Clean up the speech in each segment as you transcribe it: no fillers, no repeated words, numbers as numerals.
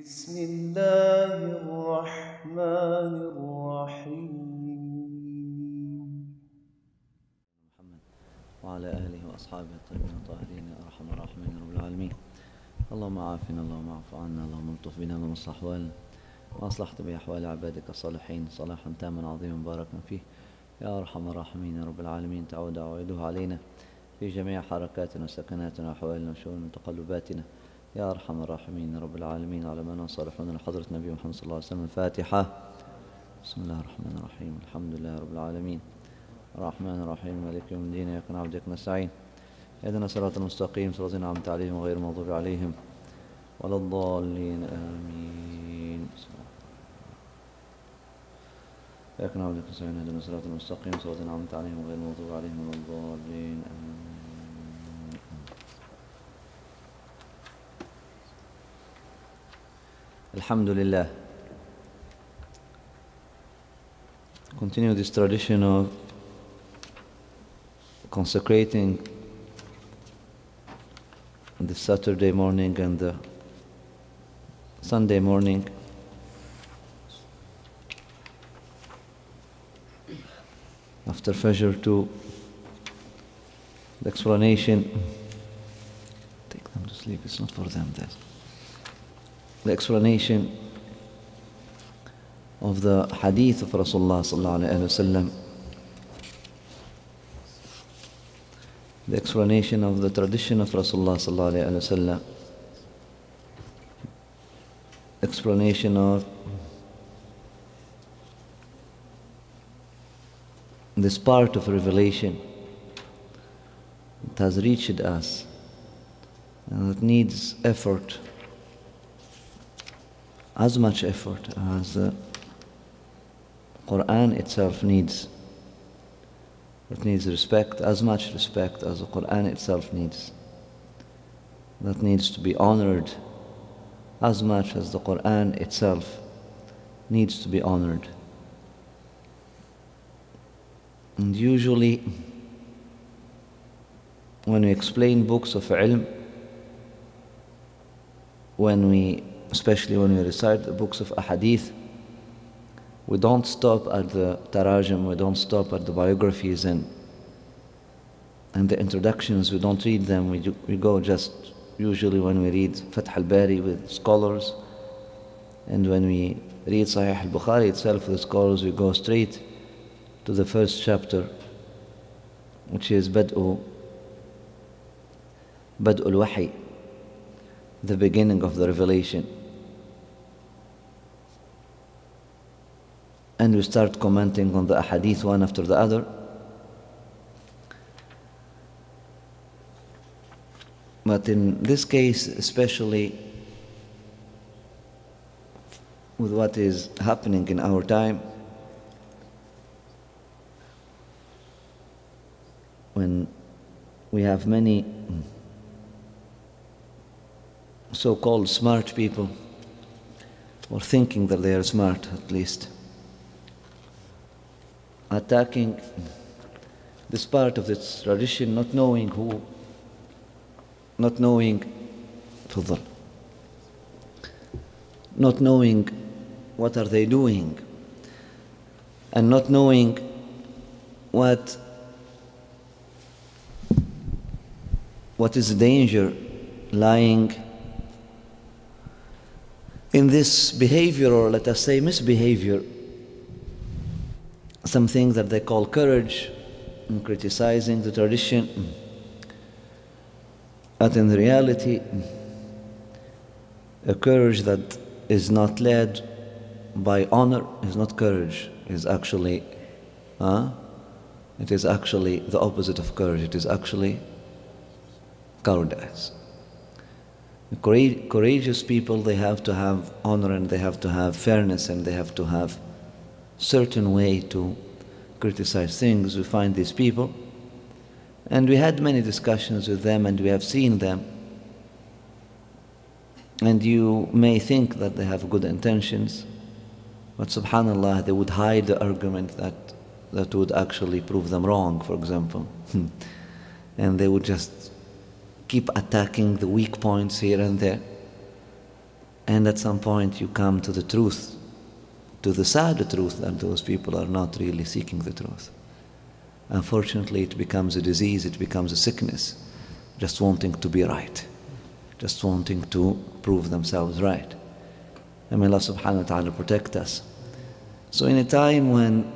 بسم الله الرحمن الرحيم محمد وعلى آله وأصحابه الطيبين الطاهرين يا أرحم الراحمين رب العالمين. اللهم عافنا، اللهم اعف عنا، اللهم الطف بنا، اللهم اصلح أحوالنا وأصلحت بأحوال عبادك الصالحين صلاحا تاما عظيما مباركا فيه يا أرحم الراحمين يا رب العالمين. تعود عوائده علينا في جميع حركاتنا وسكناتنا وأحوالنا وشؤون وتقلباتنا يا أرحم الراحمين يا رب العالمين. على من صالحون لحضرة النبي محمد صلى الله عليه وسلم. الفاتحة. بسم الله الرحمن الرحيم. الحمد لله رب العالمين الرحمن الرحيم مالك يوم الدين. إياك نعبد وإياك نستعين. اهدنا الصراط المستقيم صراط الذين أنعمت عليهم غير المغضوب عليهم ولا الضالين آمين. إياك نعبد وإياك نستعين. اهدنا الصراط المستقيم صراط الذين أنعمت عليهم غير المغضوب عليهم ولا الضالين آمين. Alhamdulillah. Continue this tradition of consecrating the Saturday morning and the Sunday morning after Fajr to the explanation. Take them to sleep, it's not for them. The explanation of the hadith of Rasul Allah, the explanation of the tradition of Rasul Allah, explanation of this part of revelation that has reached us and that needs effort, as much effort as the Quran itself needs. It needs respect, as much respect as the Quran itself needs. That needs to be honored as much as the Quran itself needs to be honored. And usually, when we explain books of ilm, especially when we recite the books of ahadith, we don't stop at the tarajum, we don't stop at the biographies and the introductions, we don't read them, we go just, usually when we read Fatḥ al-Bārī with scholars, and when we read Sahih al-Bukhari itself with scholars, we go straight to the first chapter, which is Bad'u al-Wahy, the beginning of the revelation. And we start commenting on the ahadith one after the other. But in this case, especially with what is happening in our time, when we have many so-called smart people, or thinking that they are smart at least, attacking this part of this tradition, not knowing what are they doing, and not knowing what is the danger lying in this behavior, or let us say misbehavior, something that they call courage, in criticizing the tradition. But in reality, a courage that is not led by honor is not courage, is actually it is actually the opposite of courage. It is actually cowardice. Courageous people, they have to have honor, and they have to have fairness, and they have to have certain way to criticize things. We find these people, and we had many discussions with them, and we have seen them, and you may think that they have good intentions, but subhanallah, they would hide the argument that would actually prove them wrong, for example. And they would just keep attacking the weak points here and there. And at some point you come to the truth, to the sad truth that those people are not really seeking the truth. Unfortunately, it becomes a disease, it becomes a sickness, just wanting to be right, just wanting to prove themselves right. And may Allah subhanahu wa ta'ala protect us. So in a time when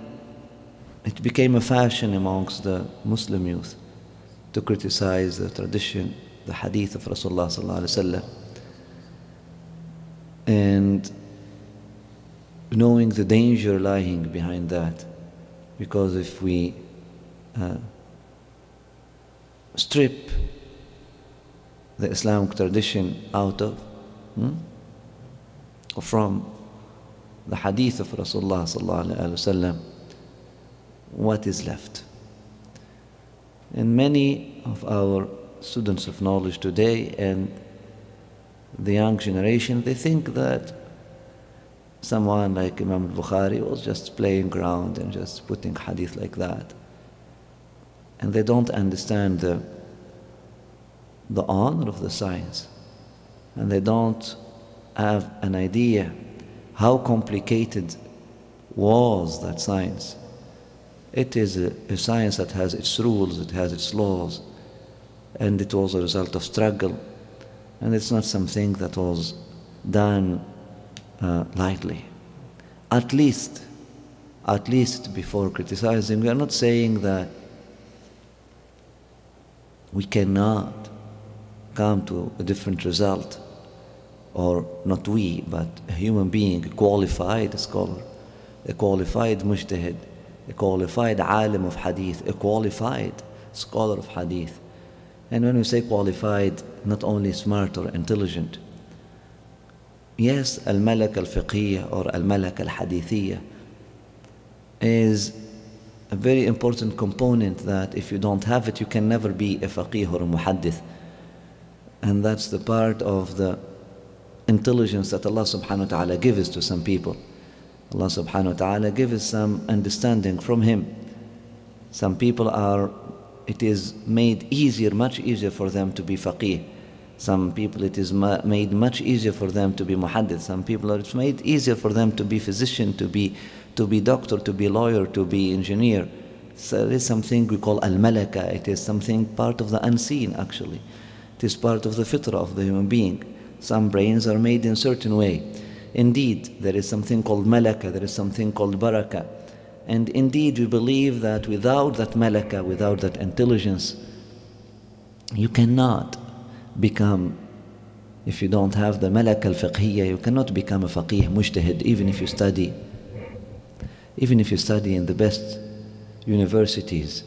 it became a fashion amongst the Muslim youth to criticize the tradition, the hadith of Rasul Allah, and knowing the danger lying behind that, because if we strip the Islamic tradition out of or from the hadith of Rasulullah sallallahu alaihi wasallam, what is left? And many of our students of knowledge today and the young generation, they think that someone like Imam al-Bukhari was just playing around and just putting hadith like that. And they don't understand the honor of the science. And they don't have an idea how complicated was that science. It is a science that has its rules, it has its laws, and it was a result of struggle. And it's not something that was done lightly. At least before criticizing, we are not saying that we cannot come to a different result, or not we, but a human being, a qualified scholar, a qualified mujtahid, a qualified alim of hadith, a qualified scholar of hadith. And when we say qualified, not only smart or intelligent. Yes, al-malaka al-fiqhiyya or al-malaka al-hadithiyya is a very important component that if you don't have it, you can never be a faqih or a muhaddith. And that's the part of the intelligence that Allah subhanahu wa ta'ala gives to some people. Allah subhanahu wa ta'ala gives some understanding from Him. Some people are, it is made easier, much easier for them to be faqih. Some people it is made much easier for them to be muhaddith. Some people it's made easier for them to be physician, to be doctor, to be lawyer, to be engineer. So there is something we call al-malaka. It is something part of the unseen actually. It is part of the fitrah of the human being. Some brains are made in a certain way. Indeed, there is something called malaka, there is something called baraka. And indeed, we believe that without that malaka, without that intelligence, you cannot become, if you don't have the malaka al-fiqhiyya, you cannot become a faqih mujtahid, even if you study in the best universities.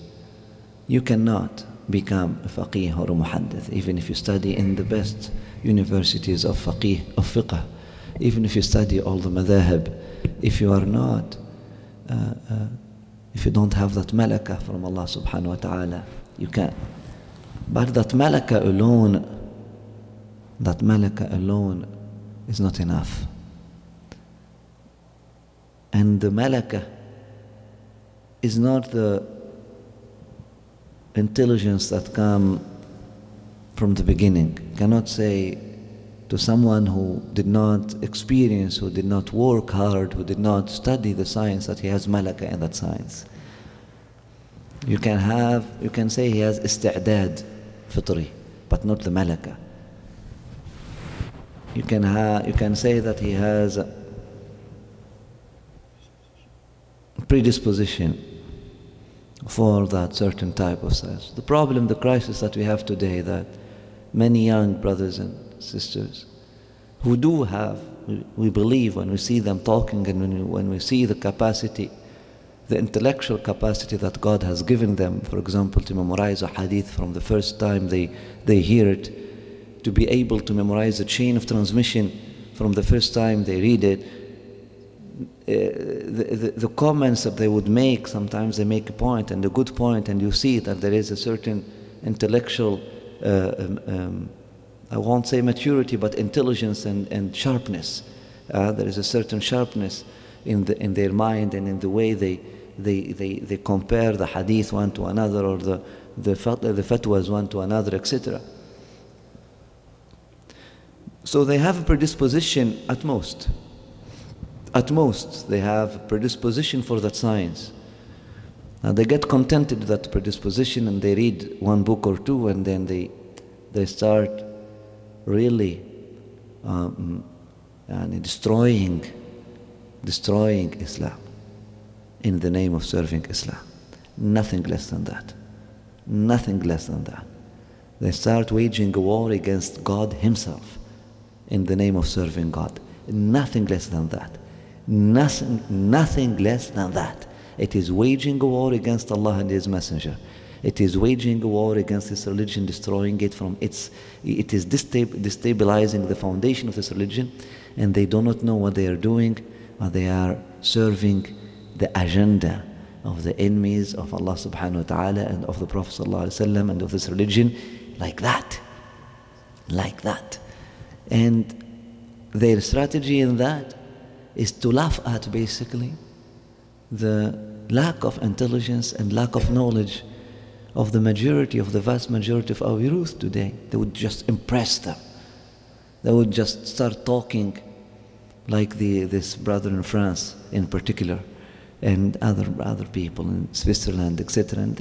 You cannot become a faqih or a muhaddith, even if you study in the best universities of fiqh, even if you study all the madhahib. If you are not, if you don't have that malaka from Allah subhanahu wa ta'ala, you can. But that malaka alone is not enough. And the malaka is not the intelligence that comes from the beginning. You cannot say to someone who did not experience, who did not work hard, who did not study the science, that he has malaka in that science. You can say he has isti'dad fitri, but not the malaka. You can say that he has a predisposition for that certain type of science. The problem, the crisis that we have today, that many young brothers and sisters who do have, we believe when we see them talking and when we see the capacity, the intellectual capacity that God has given them, for example, to memorize a hadith from the first time they hear it, to be able to memorize the chain of transmission from the first time they read it. The comments that they would make, sometimes they make a point, and a good point, and you see that there is a certain intellectual, I won't say maturity, but intelligence and sharpness. There is a certain sharpness in their mind and in the way they compare the hadith one to another, or the fatwas one to another, etc. So they have a predisposition at most. At most, they have a predisposition for that science. Now they get contented with that predisposition and they read one book or two, and then they start really destroying Islam in the name of serving Islam. Nothing less than that. Nothing less than that. They start waging a war against God Himself in the name of serving God. Nothing less than that. Nothing less than that. It is waging a war against Allah and His Messenger. It is waging a war against this religion, destroying it from its... It is destabilizing the foundation of this religion, and they do not know what they are doing, but they are serving the agenda of the enemies of Allah subhanahu wa ta'ala and of the Prophet sallallahu alaihi wasallam and of this religion, like that. Like that. And their strategy in that is to laugh at basically the lack of intelligence and lack of knowledge of the majority, of the vast majority of our youth today. They would just impress them. They would just start talking like this brother in France in particular, and other people in Switzerland, etc. And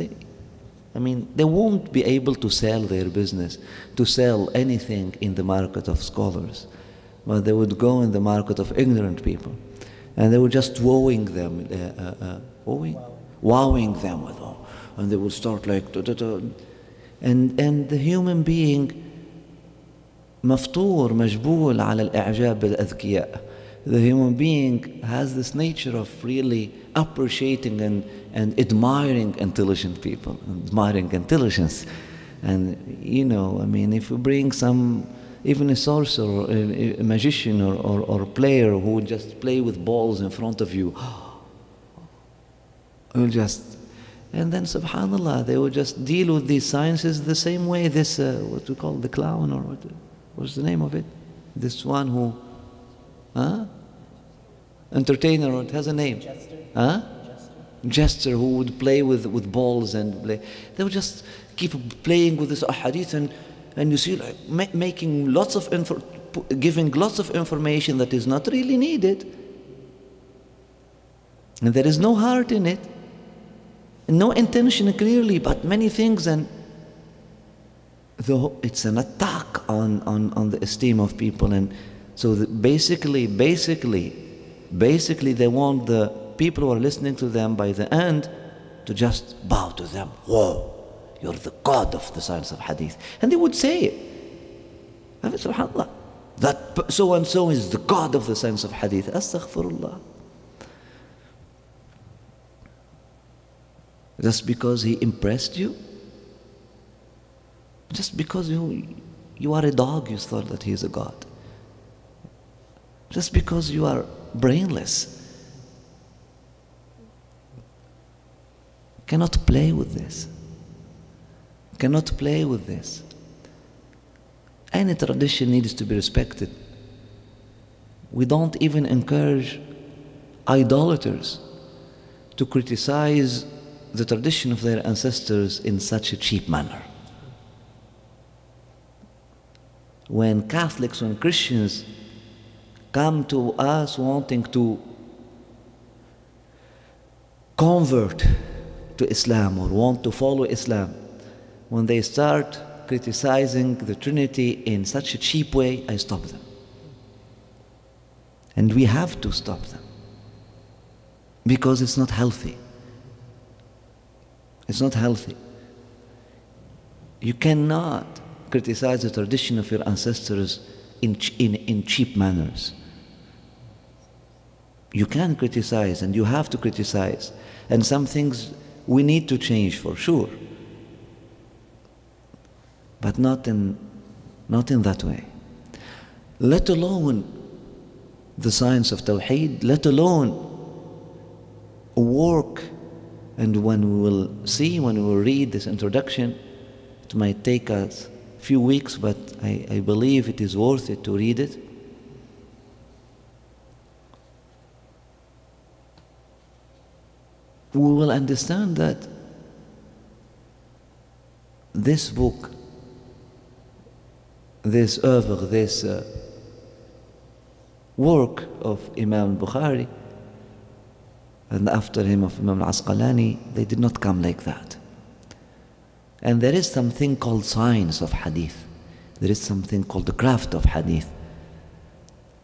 they won't be able to sell their business, to sell anything in the market of scholars, but they would go in the market of ignorant people, and they were just wowing them, wowing them with all, and they would start like, and the human being مفطور مجبول على الإعجاب بالأذكياء. The human being has this nature of really appreciating and admiring intelligent people, admiring intelligence. And if you bring even a sorcerer, a magician or a player who would just play with balls in front of you, and then subhanallah, they would just deal with these sciences the same way this, what we call the clown, or what's the name of it? This one who, entertainer, or it has a name. Jester. Jester, who would play with balls and play. They would just keep playing with this hadith, and you see like making lots of giving lots of information that is not really needed. And there is no heart in it. No intention clearly, but many things, and it's an attack on the esteem of people. And so basically they want the people who are listening to them by the end to just bow to them. Whoa, you're the god of the science of hadith. And they would say it. SubhanAllah, that so and so is the god of the science of hadith. Astaghfirullah. Just because he impressed you? Just because you are a dog, you thought that he is a god? Just because you are brainless? Cannot play with this. Cannot play with this. Any tradition needs to be respected. We don't even encourage idolaters to criticize the tradition of their ancestors in such a cheap manner. When Catholics, when Christians come to us wanting to convert to Islam or want to follow Islam, when they start criticizing the Trinity in such a cheap way, I stop them. And we have to stop them, because it's not healthy. It's not healthy. You cannot criticize the tradition of your ancestors in cheap manners. You can criticize, and you have to criticize, and some things we need to change for sure, but not in that way. Let alone the science of Tawheed, let alone work. And when we will read this introduction, it might take us a few weeks, but I believe it is worth it to read it. We will understand that this book, this oeuvre, this work of Imam al-Bukhari and after him of Imam al Asqalani, they did not come like that. And there is something called science of hadith. There is something called the craft of hadith.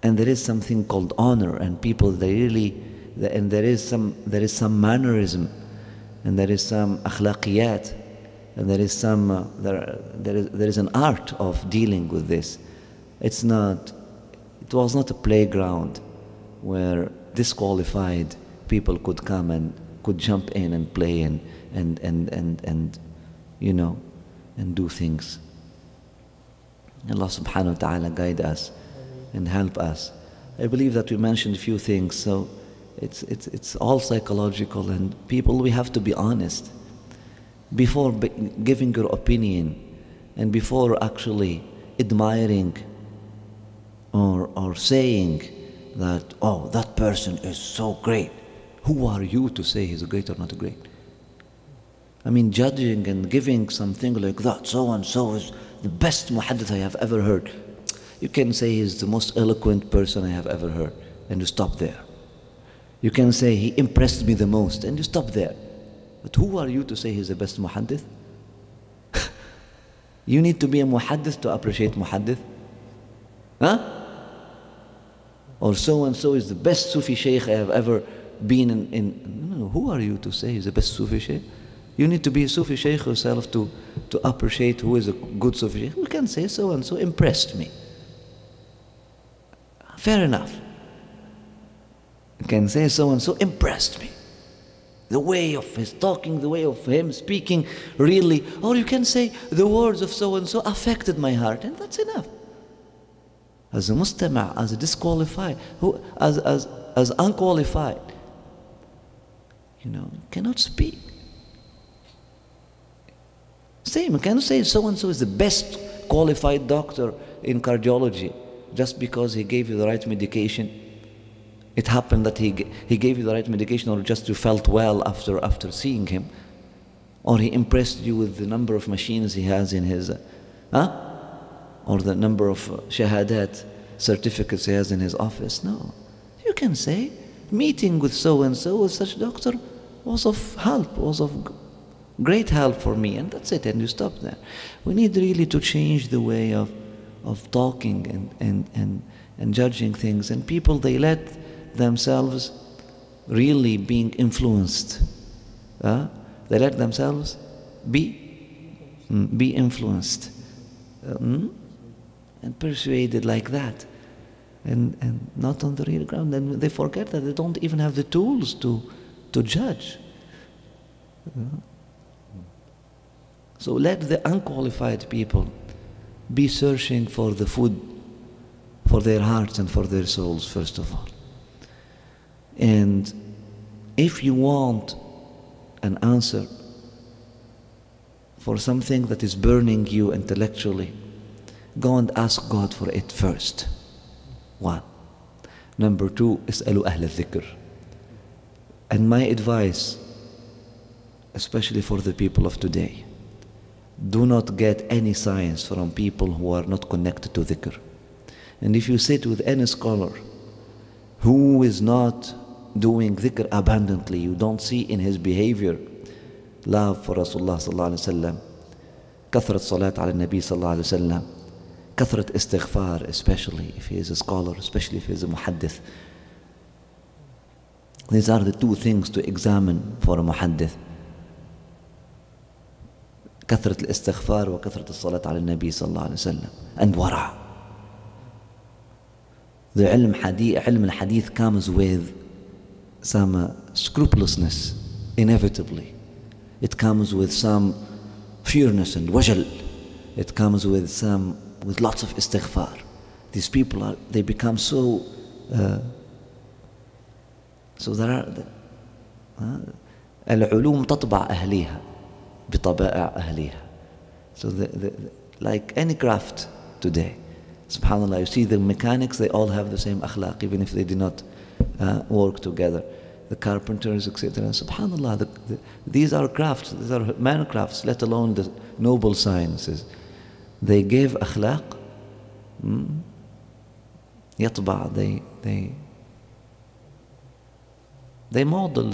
And there is something called honor, and people, they really, and there is some mannerism, and there is some akhlaqiyat, and there is some, there is an art of dealing with this. It was not a playground where disqualified people could come and could jump in and play and you know, and do things. Allah subhanahu wa ta'ala guide us and help us. I believe that we mentioned a few things, so it's all psychological, and people, we have to be honest before giving your opinion and before actually admiring or saying that, oh, that person is so great. Who are you to say he's great or not great? I mean, judging and giving something like that, so and so is the best muhaddith I have ever heard. You can say he's the most eloquent person I have ever heard, and you stop there. You can say he impressed me the most, and you stop there. But who are you to say he's the best muhaddith? You need to be a muhaddith to appreciate muhaddith? Huh? Or so and so is the best Sufi Shaykh I have ever been in. No, who are you to say he's the best Sufi Shaykh? You need to be a Sufi Shaykh yourself to appreciate who is a good Sufi Shaykh. You can say so and so impressed me. Fair enough. You can say so and so impressed me. The way of his talking, the way of him speaking, really. Or you can say the words of so and so affected my heart, and that's enough. As a mustama', as a disqualified, as unqualified, you know, cannot speak. Same, you cannot say so and so is the best qualified doctor in cardiology just because he gave you the right medication. It happened that he gave you the right medication, or just you felt well after seeing him, or he impressed you with the number of machines he has in his, or the number of shahadat certificates he has in his office. No, you can say meeting with so and so with such doctor was of help, was of great help for me, and that's it, and you stop there. We need really to change the way of talking and judging things, and people, they let themselves really being influenced. They let themselves be influenced and persuaded like that, and not on the real ground. And they forget that they don't even have the tools to judge. So let the unqualified people be searching for the food for their hearts and for their souls, first of all. And if you want an answer for something that is burning you intellectually, go and ask God for it first. One. Number two, اسألوا أهل الذكر. And my advice, especially for the people of today, do not get any science from people who are not connected to dhikr. And if you sit with any scholar who is not doing dhikr abundantly, you don't see in his behavior love for Rasul Allah sallallahu alaihi wasallam, kathrat salat ala nabi sallallahu alaihi wasallam, kathrat istighfar, especially if he is a scholar, especially if he is a muhaddith. These are the two things to examine for a muhaddith. كثرة الاستغفار وكثرة الصلاة على النبي صلى الله عليه وسلم, and wara. The ilm al-hadith comes with some scrupulousness, inevitably. It comes with some fierceness and wajal. It comes with lots of istighfar. These people they become so there are العلوم تطبع أهليها بطبائع أهليها. So like any craft today, subhanallah, you see the mechanics, they all have the same akhlaq, even if they did not work together. The carpenters, etc. Subhanallah, these are crafts, these are man crafts, let alone the noble sciences. They gave akhlaq يطبع, they model,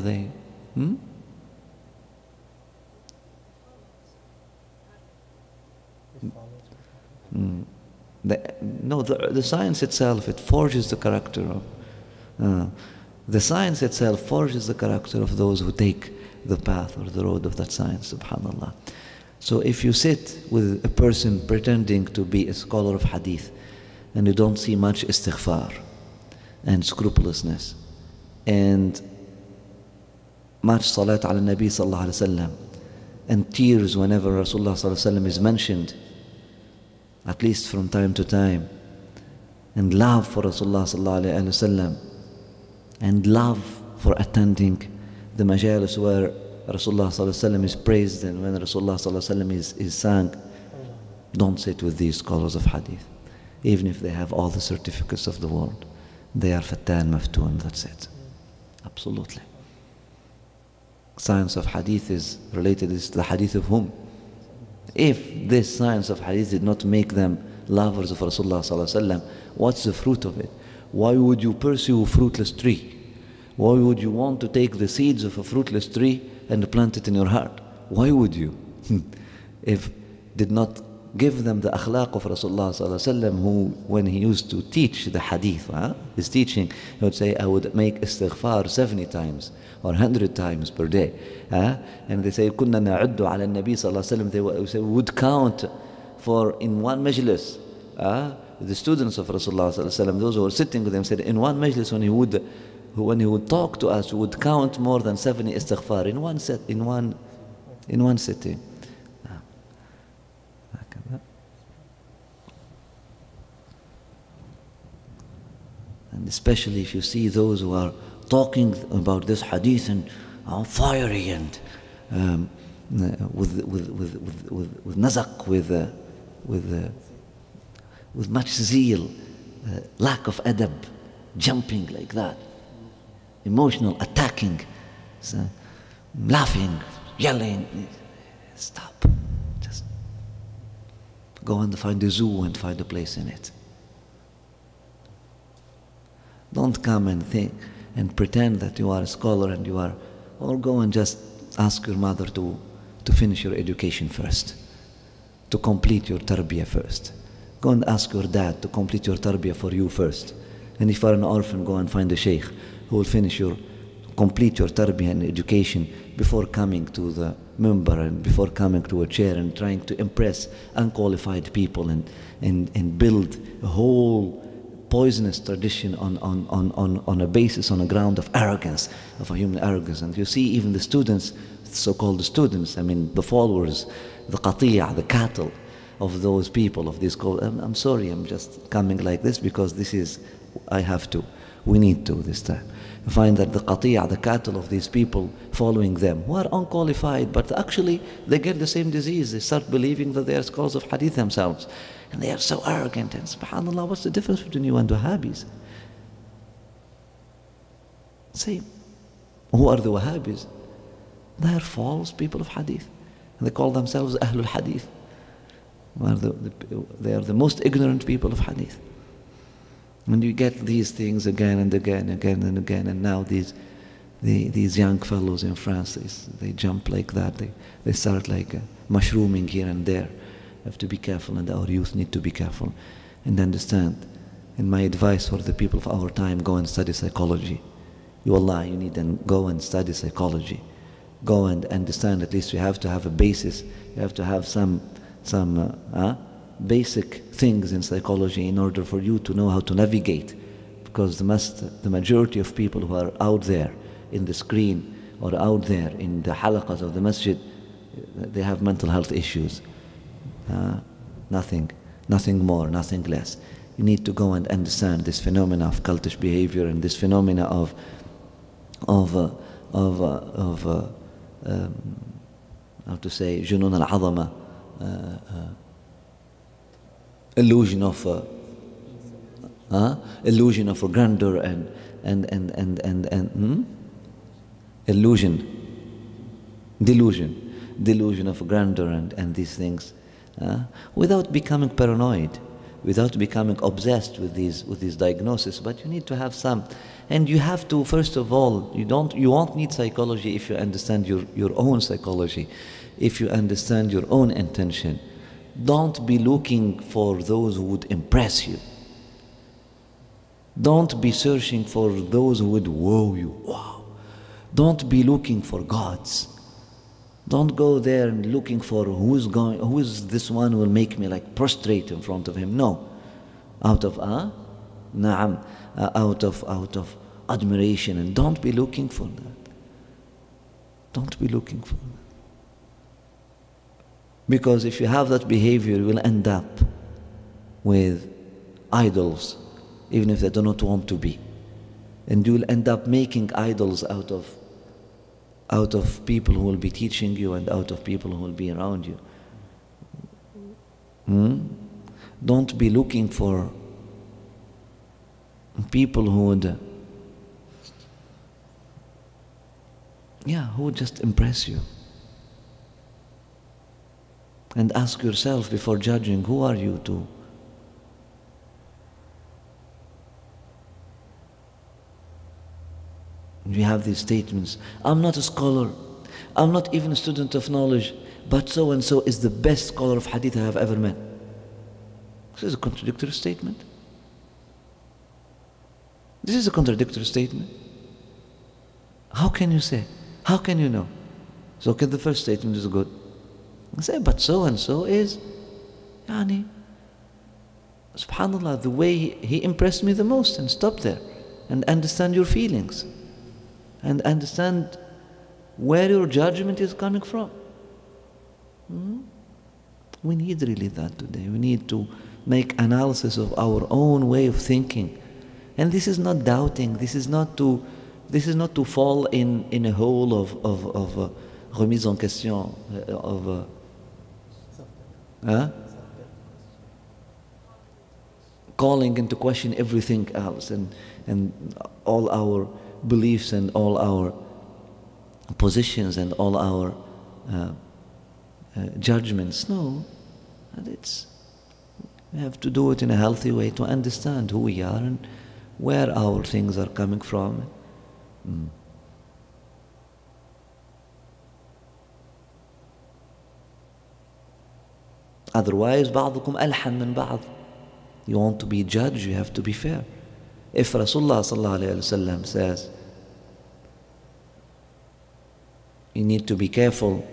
No, the science itself, it forges the character of, the science itself forges the character of those who take the path or the road of that science, subhanallah. So if you sit with a person pretending to be a scholar of hadith, and you don't see much istighfar, and scrupulousness, and much salat ala nabi sallallahu alayhi wasallam, and tears whenever Rasulullah sallallahu alayhi wasallam is mentioned, at least from time to time, and love for Rasulullah sallallahu alayhi wasallam, and love for attending the majalis where Rasulullah sallallahu alayhi wasallam is praised and when Rasulullah sallallahu alayhi wasallam is sung. Don't sit with these scholars of hadith, even if they have all the certificates of the world. They are fattan maftoon, that's it. Absolutely. Science of hadith is related to the hadith of whom? If this science of hadith did not make them lovers of Rasulullah sallallahu alaihi wasallam, what's the fruit of it? Why would you pursue a fruitless tree? Why would you want to take the seeds of a fruitless tree and plant it in your heart? Why would you? If did not give them the akhlaq of Rasulullah sallallahu alaihi wasallam, who when he used to teach the hadith, his teaching, he would say, I would make istighfar 70 times or 100 times per day. And they say, كُنَّا نَعُدُّ عَلَى النَّبِي صلى الله عليه وسلم. They would count for in one majlis. The students of Rasulullah sallallahu alaihi wasallam, those who were sitting with him, said in one majlis when he would talk to us, he would count more than 70 istighfar in one sitting. And especially if you see those who are talking about this hadith and are fiery and with nazaq, with much zeal, lack of adab, jumping like that, emotional, attacking, laughing, yelling. Stop. Just go and find a zoo and find a place in it. Don't come and think and pretend that you are a scholar and you are, or go and just ask your mother to finish your education first, to complete your tarbiyah first. Go and ask your dad to complete your tarbiyah for you first. And if you are an orphan, go and find a sheikh who will complete your tarbiyah and education before coming to the minbar and before coming to a chair and trying to impress unqualified people and build a whole poisonous tradition on a basis, on a ground of arrogance, of a human arrogance. And you see even the students, so-called students, I mean the followers, the qati'ah, the cattle of those people, of these I'm sorry, I'm just coming like this because this is, we need to this time. You find that the qati'ah, the cattle of these people following them, who are unqualified, but actually they get the same disease. They start believing that they are scholars of hadith themselves. And they are so arrogant, and subhanAllah, what's the difference between you and Wahhabis? Same. Who are the Wahhabis? They are false people of hadith. And they call themselves Ahlul Hadith. They are the most ignorant people of hadith. And you get these things again and again, again and again, and now these young fellows in France, they jump like that. They start like mushrooming here and there. Have to be careful, and our youth need to be careful and understand. And my advice for the people of our time, go and study psychology. You need to go and study psychology. Go and understand, at least you have to have a basis. You have to have some basic things in psychology in order for you to know how to navigate. Because the majority of people who are out there in the screen or out there in the halaqas of the masjid, they have mental health issues. Nothing more, nothing less. You need to go and understand this phenomena of cultish behavior and this phenomena of how to say, junun al-azama, illusion of grandeur and delusion of grandeur and these things. Without becoming paranoid, without becoming obsessed with these diagnoses, but you need to have some. And you have to, first of all, you won't need psychology if you understand your own psychology, if you understand your own intention. Don't be looking for those who would impress you. Don't be searching for those who would wow you. Wow. Don't be looking for gods. Don't go there and looking for who is this one who will make me like prostrate in front of him. No. Out of admiration, and don't be looking for that. Don't be looking for that. Because if you have that behavior, you will end up with idols, even if they do not want to be. And you will end up making idols out of people who will be teaching you and out of people who will be around you. Don't be looking for people who would just impress you. And ask yourself before judging, who are you to? We have these statements, I'm not a scholar, I'm not even a student of knowledge, but so and so is the best scholar of hadith I have ever met. This is a contradictory statement. This is a contradictory statement. How can you say? How can you know? So okay, the first statement is good. I say, but so and so is, subhanallah, the way he impressed me the most, and stop there and understand your feelings and understand where your judgment is coming from. We need really that today. We need to make analysis of our own way of thinking. And this is not doubting, this is not to fall in a hole of remise en question, calling into question everything else and all our beliefs and all our positions and all our judgments. No, we have to do it in a healthy way to understand who we are and where our things are coming from. Otherwise, بعضكم ألحن من بعض. You want to be judged, you have to be fair. If Rasul Allah says, you need to be careful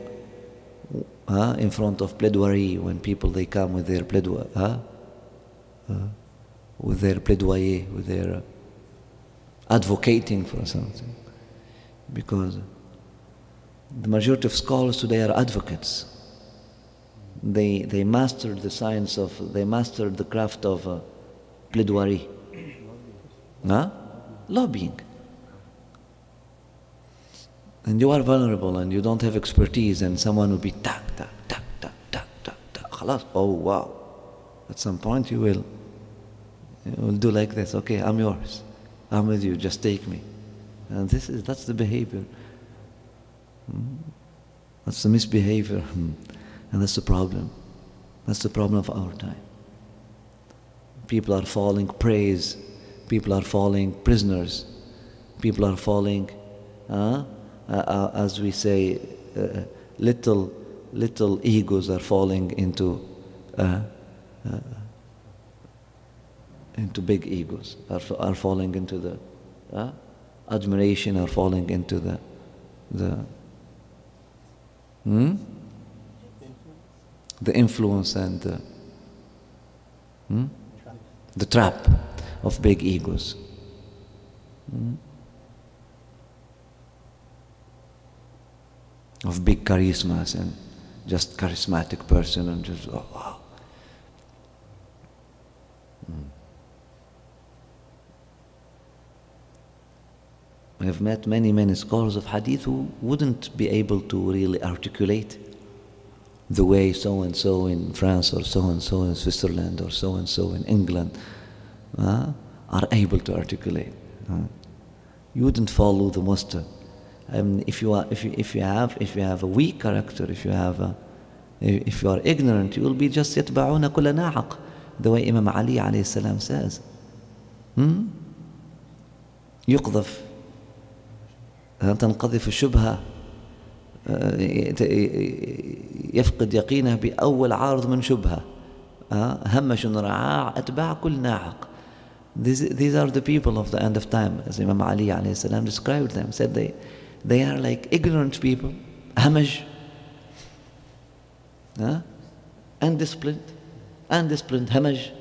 in front of plaidoirie when people they come with their plaidoyer, with their advocating for something, because the majority of scholars today are advocates. They mastered the science they mastered the craft of plaidoirie, lobbying. And you are vulnerable and you don't have expertise, and someone will be tak, khalas, oh wow. At some point you will do like this, okay, I'm yours, I'm with you, just take me. And that's the behavior. That's the misbehavior. And that's the problem. That's the problem of our time. People are falling preys. People are falling prisoners. People are falling, as we say, little egos are falling into big egos. Are falling into the admiration. Are falling into the influence and the trap of big egos. Of big charismas and just charismatic person and just, oh wow. I have met many scholars of hadith who wouldn't be able to really articulate the way so-and-so in France or so-and-so in Switzerland or so-and-so in England are able to articulate. You wouldn't follow the muster. If you have a weak character, if you are ignorant, you will be just يتبعون كل ناعق. The way Imam Ali alayhi salam says. يقذف تنقذف الشبهة يفقد يقينه بأول عارض من شبهة همش رعاع أتباع كل ناعق. These are the people of the end of time, as Imam Ali alayhi salam described them. Said they are like ignorant people, همج, undisciplined, همج,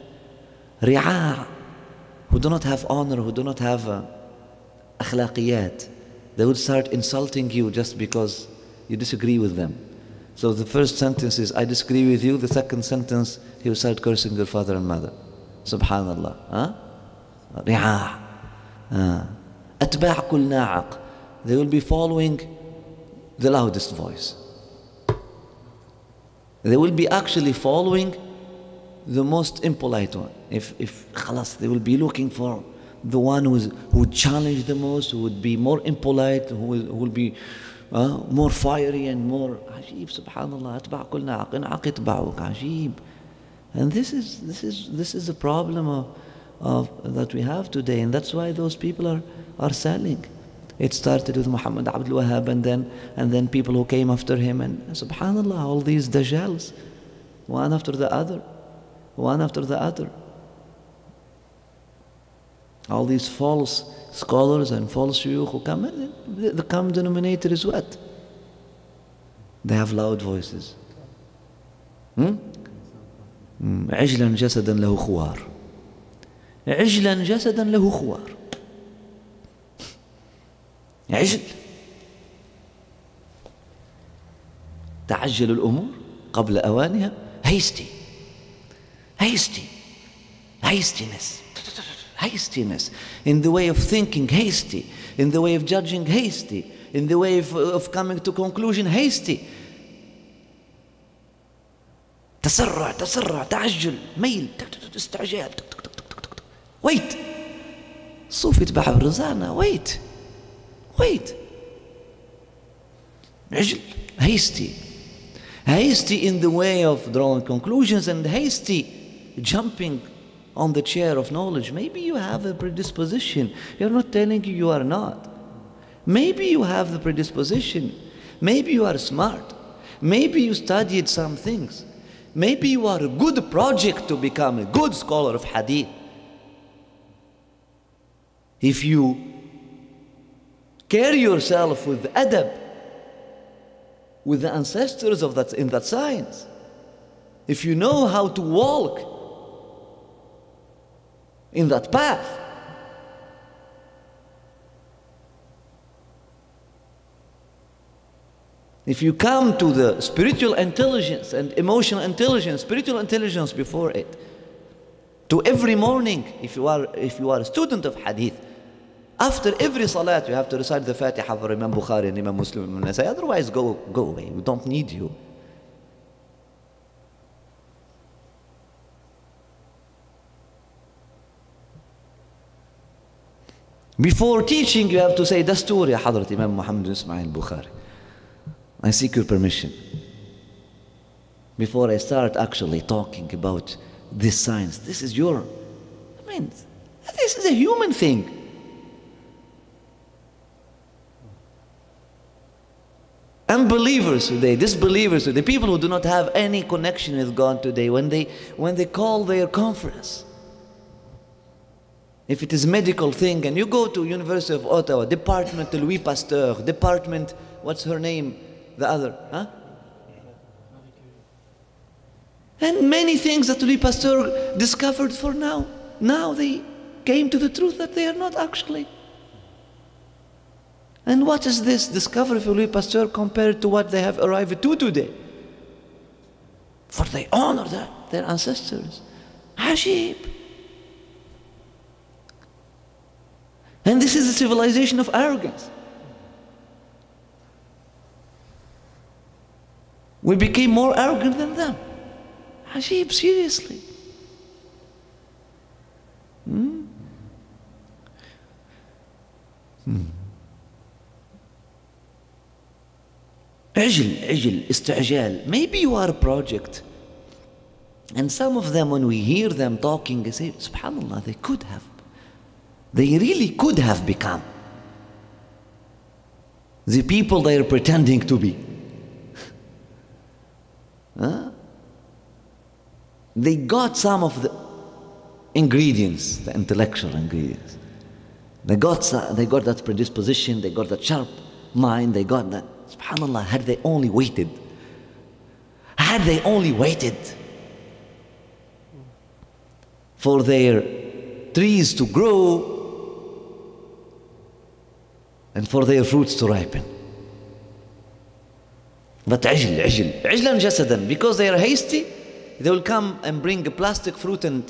رعاع, who do not have honor, who do not have akhlaqiyat. They would start insulting you just because you disagree with them. So the first sentence is, I disagree with you. The second sentence, he will start cursing your father and mother. Subhanallah. رعاع. أتباع كل ناعق. They will be following the loudest voice. They will be actually following the most impolite one. If خلاص, they will be looking for the one who would challenge the most, who would be more impolite, who will be more fiery and more عجيب. Subhanallah. أتباع كل ناعق. انعق يتبعوك. عجيب. And this is the problem of that we have today, and that's why those people are selling. It started with Muhammad Abdul Wahhab, and then people who came after him, and subhanallah, all these dajjals, one after the other, all these false scholars and false shuyukh who come in. The common denominator is what? They have loud voices. عجلا جسدا له خوار. عجلا جسدا له خوار. عجل. تعجل الأمور قبل أوانها. Hastiness in the way of thinking, hasty in the way of judging, hasty in the way of coming to conclusion, hasty. تسرع تعجل ميل استعجال. wait. الصوفي يتبع بالرزانة. wait. عجل. hasty in the way of drawing conclusions, and hasty jumping on the chair of knowledge. Maybe you have a predisposition. You're not telling you are not. Maybe you have the predisposition. Maybe you are smart. Maybe you studied some things. Maybe you are a good project to become a good scholar of hadith. If you carry yourself with adab, with the ancestors of that in that science, if you know how to walk in that path, if you come to the spiritual intelligence and emotional intelligence, spiritual intelligence before it, to every morning, if you are a student of hadith, after every salat you have to recite the Fatḥ for Imam Bukhari and Imam Muslim and Aissa. Otherwise go away, we don't need you. Before teaching you have to say Dastur ya Hadrat Imam Muhammad Ismail Bukhari, I seek your permission. Before I start actually talking about this science, this is this is a human thing. Unbelievers today, disbelievers today, people who do not have any connection with God today, when they call their conference, if it is medical thing, and you go to University of Ottawa, Department Louis Pasteur, Department, what's her name? The other, and many things that Louis Pasteur discovered for now they came to the truth that they are not actually. And what is this discovery of Louis Pasteur compared to what they have arrived to today? For they honor their ancestors. Ajib. And this is a civilization of arrogance. We became more arrogant than them. Ajib, seriously. عجل استعجال. Maybe you are a project And some of them, when we hear them talking, they say, subhanAllah, they really could have become the people they are pretending to be. Huh? They got some of the ingredients, the intellectual ingredients. They got that predisposition, they got that sharp mind, they got that. SubhanAllah, had they only waited for their trees to grow and for their fruits to ripen. But عجلًا جسدًا, because they are hasty, they will come and bring a plastic fruit and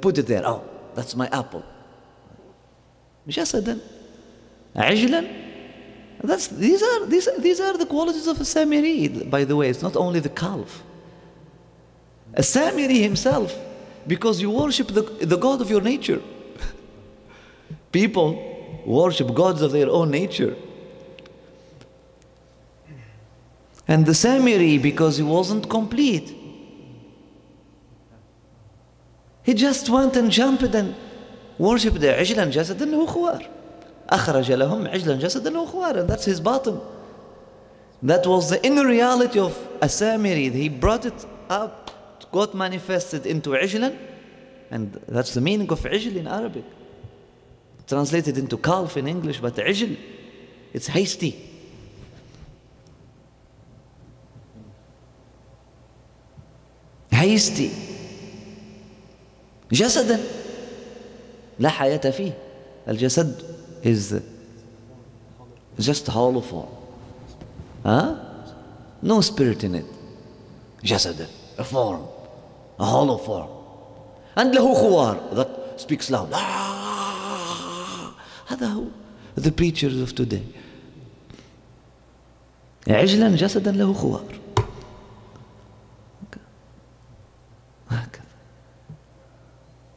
put it there. Oh, that's my apple. جسدًا, عجلًا. These are the qualities of a Samiri, by the way. It's not only the calf. A Samiri himself, because you worship the God of your nature. People worship gods of their own nature. And the Samiri, because he wasn't complete, he just went and jumped and worshipped the عجلا جسدا له خوار. أخرج لهم عجلا جسدا له خوار. And that's his bottom. That was the inner reality of a Samiri. He brought it up, got manifested into عجلا, and that's the meaning of عجل in Arabic. Translated into calf in English, but عجل, it's hasty. Hasty. جسدا لا حياة فيه. الجسد is just a hollow form. No spirit in it. جسدا, a form, a hollow form. And له خوار, that speaks loud. هذا هو the preachers of today. عجلا جسدا له خوار.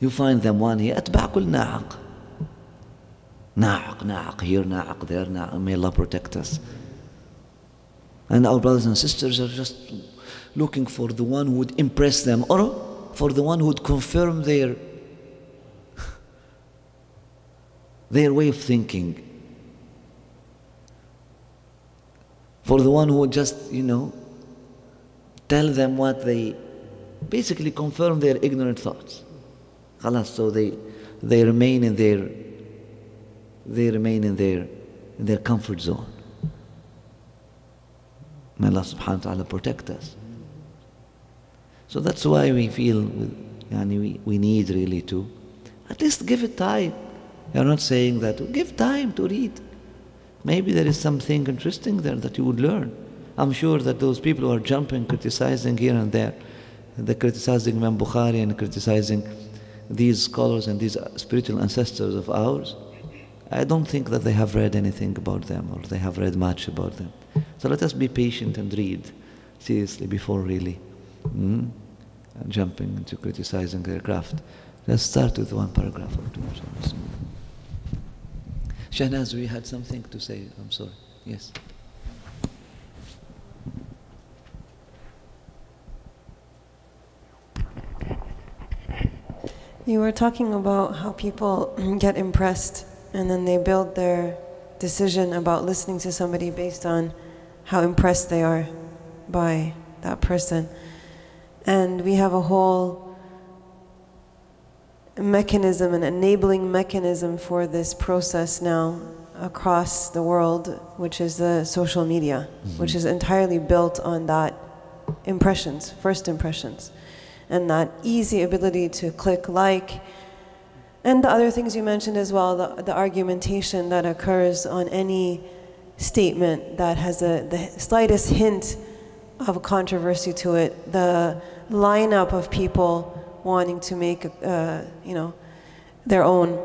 You find them one here, أتباع كل ناعق. ناعق here, ناعق there, ناعق. May Allah protect us. And our brothers and sisters are just looking for the one who would impress them, or for the one who would confirm their way of thinking. For the one who would just, tell them what they basically confirm their ignorant thoughts. So they remain in their comfort zone. May Allah subhanahu wa ta'ala protect us. So that's why we feel we need really to at least give it time. You're not saying that, give time to read. Maybe there is something interesting there that you would learn. I'm sure that those people who are jumping, criticizing here and there, they're criticizing Imam Bukhari and criticizing these scholars and these spiritual ancestors of ours, I don't think that they have read anything about them, or they have read much about them. So let us be patient and read seriously before really jumping into criticizing their craft. Let's start with one paragraph or two. Shahnaz, we had something to say. I'm sorry. Yes. You were talking about how people get impressed and then they build their decision about listening to somebody based on how impressed they are by that person. And we have a whole mechanism, an enabling mechanism for this process now across the world, which is the social media, which is entirely built on that impressions, first impressions. And that easy ability to click like, and the other things you mentioned as well, the argumentation that occurs on any statement that has the slightest hint of a controversy to it, the lineup of people wanting to make their own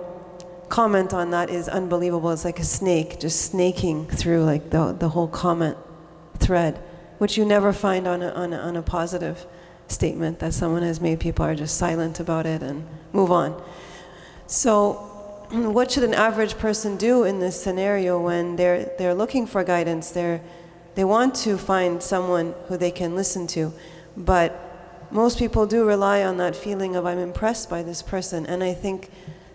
comment on that is unbelievable. It's like a snake just snaking through like the whole comment thread, which you never find on a positive statement that someone has made. People are just silent about it and move on. So what should an average person do in this scenario when they're looking for guidance? They want to find someone who they can listen to, but most people do rely on that feeling of I'm impressed by this person, and I think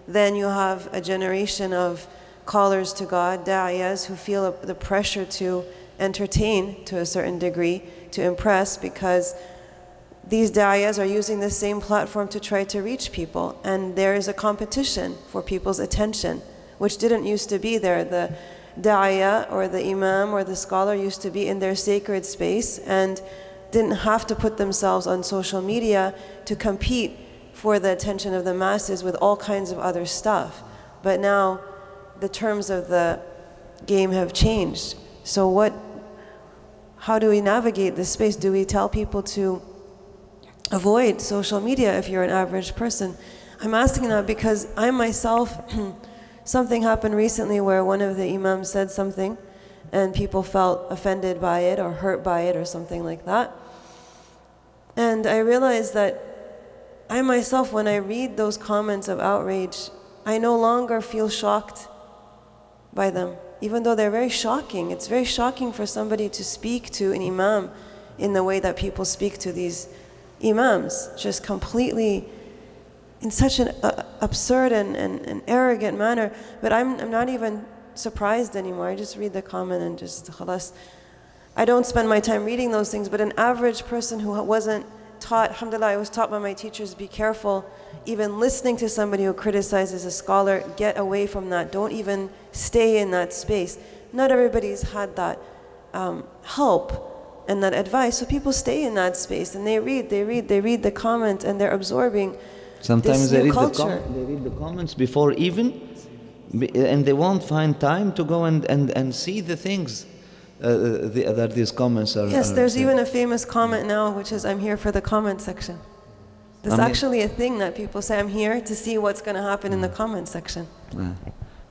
then you have a generation of callers to God, da'iyas, who feel the pressure to entertain to a certain degree, to impress, because these da'iyas are using the same platform to try to reach people, and there is a competition for people's attention, which didn't used to be there. The da'iyah or the imam or the scholar used to be in their sacred space and didn't have to put themselves on social media to compete for the attention of the masses with all kinds of other stuff. But now the terms of the game have changed. So how do we navigate this space? Do we tell people to avoid social media if you're an average person? I'm asking that because I myself, something happened recently where one of the imams said something and people felt offended by it or hurt by it or something like that. And I realized that I myself, when I read those comments of outrage, I no longer feel shocked by them, even though they're very shocking. It's very shocking for somebody to speak to an imam in the way that people speak to these imams, just completely in such an absurd and arrogant manner. But I'm not even surprised anymore. I just read the comment and just khalas. I don't spend my time reading those things, but an average person who wasn't taught, alhamdulillah, I was taught by my teachers, be careful, even listening to somebody who criticizes a scholar, get away from that. Don't even stay in that space. Not everybody's had that help and that advice, so people stay in that space and they read the comment, and they're absorbing sometimes this they new read culture. they read the comments before even, and they won't find time to go and see the things that these comments are. Yes, there's even a famous comment now, which is, I'm here for the comment section. There's actually a thing that people say, I'm here to see what's going to happen in the comment section.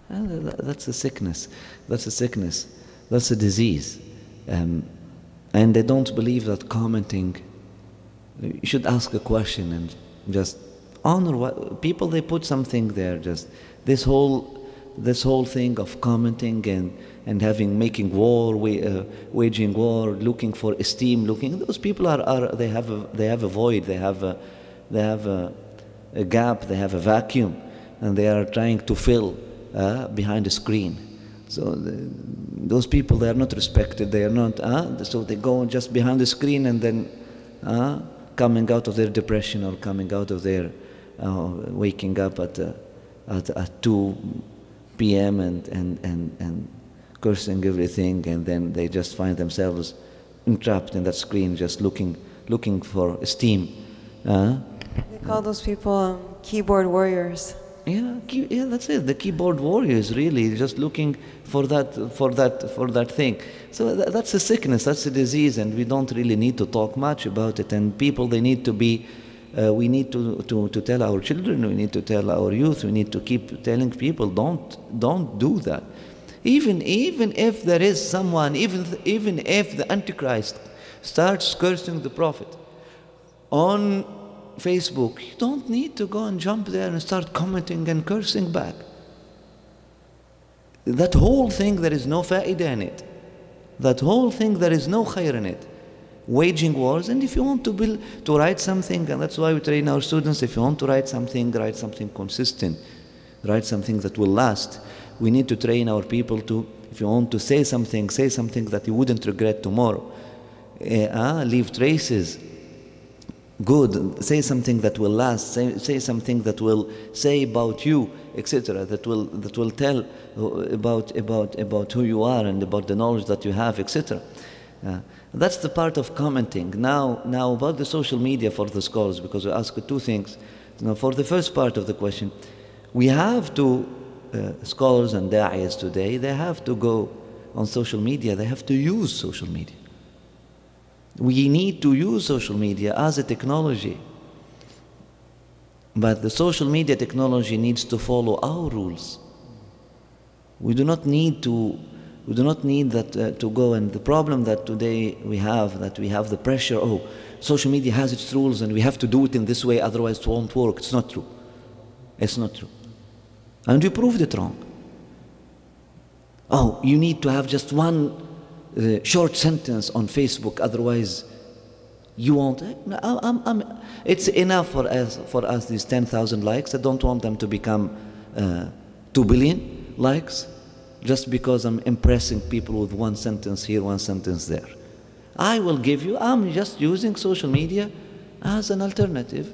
That's a sickness. That's a sickness. That's a disease. And they don't believe that commenting, you should ask a question and just honor what people, they put something there. Just this whole thing of commenting and making war, waging war, looking for esteem, those people they have a void, they have a gap, they have a vacuum, and they are trying to fill behind a screen. So those people, they are not respected, they are not, so they go just behind the screen and then coming out of their depression or coming out of their waking up at 2 p.m. and cursing everything, and then they just find themselves entrapped in that screen, just looking for esteem. They call those people keyboard warriors. Yeah, that's it. The keyboard warriors, really, just looking for that thing. So that's a sickness, that's a disease, and we don't really need to talk much about it. And people, they need to be. We need to tell our children. We need to tell our youth. We need to keep telling people, don't do that. Even if there is someone, even if the Antichrist starts cursing the Prophet on Facebook, you don't need to go and jump there and start commenting and cursing back. That whole thing, there is no fa'idah in it. That whole thing, there is no khair in it. Waging wars, and if you want to write something, and that's why we train our students, if you want to write something consistent, write something that will last. We need to train our people to, if you want to say something that you wouldn't regret tomorrow. Leave traces. Good. Say something that will last. Say something that will say about you, etc. That will tell about who you are and about the knowledge that you have, etc. That's the part of commenting. Now about the social media for the scholars, because we ask two things. Now, for the first part of the question, we have to. Scholars and da'iyas today, they have to go on social media, they have to use social media. We need to use social media as a technology. But the social media technology needs to follow our rules. We do not need that to go, and the problem that today we have the pressure, social media has its rules and we have to do it in this way, otherwise it won't work. It's not true. It's not true. And we proved it wrong. You need to have just one short sentence on Facebook, otherwise You want it? No, it's enough for us these 10,000 likes. I don't want them to become 2 billion likes just because I'm impressing people with one sentence here, one sentence there. I will give you, I'm just using social media as an alternative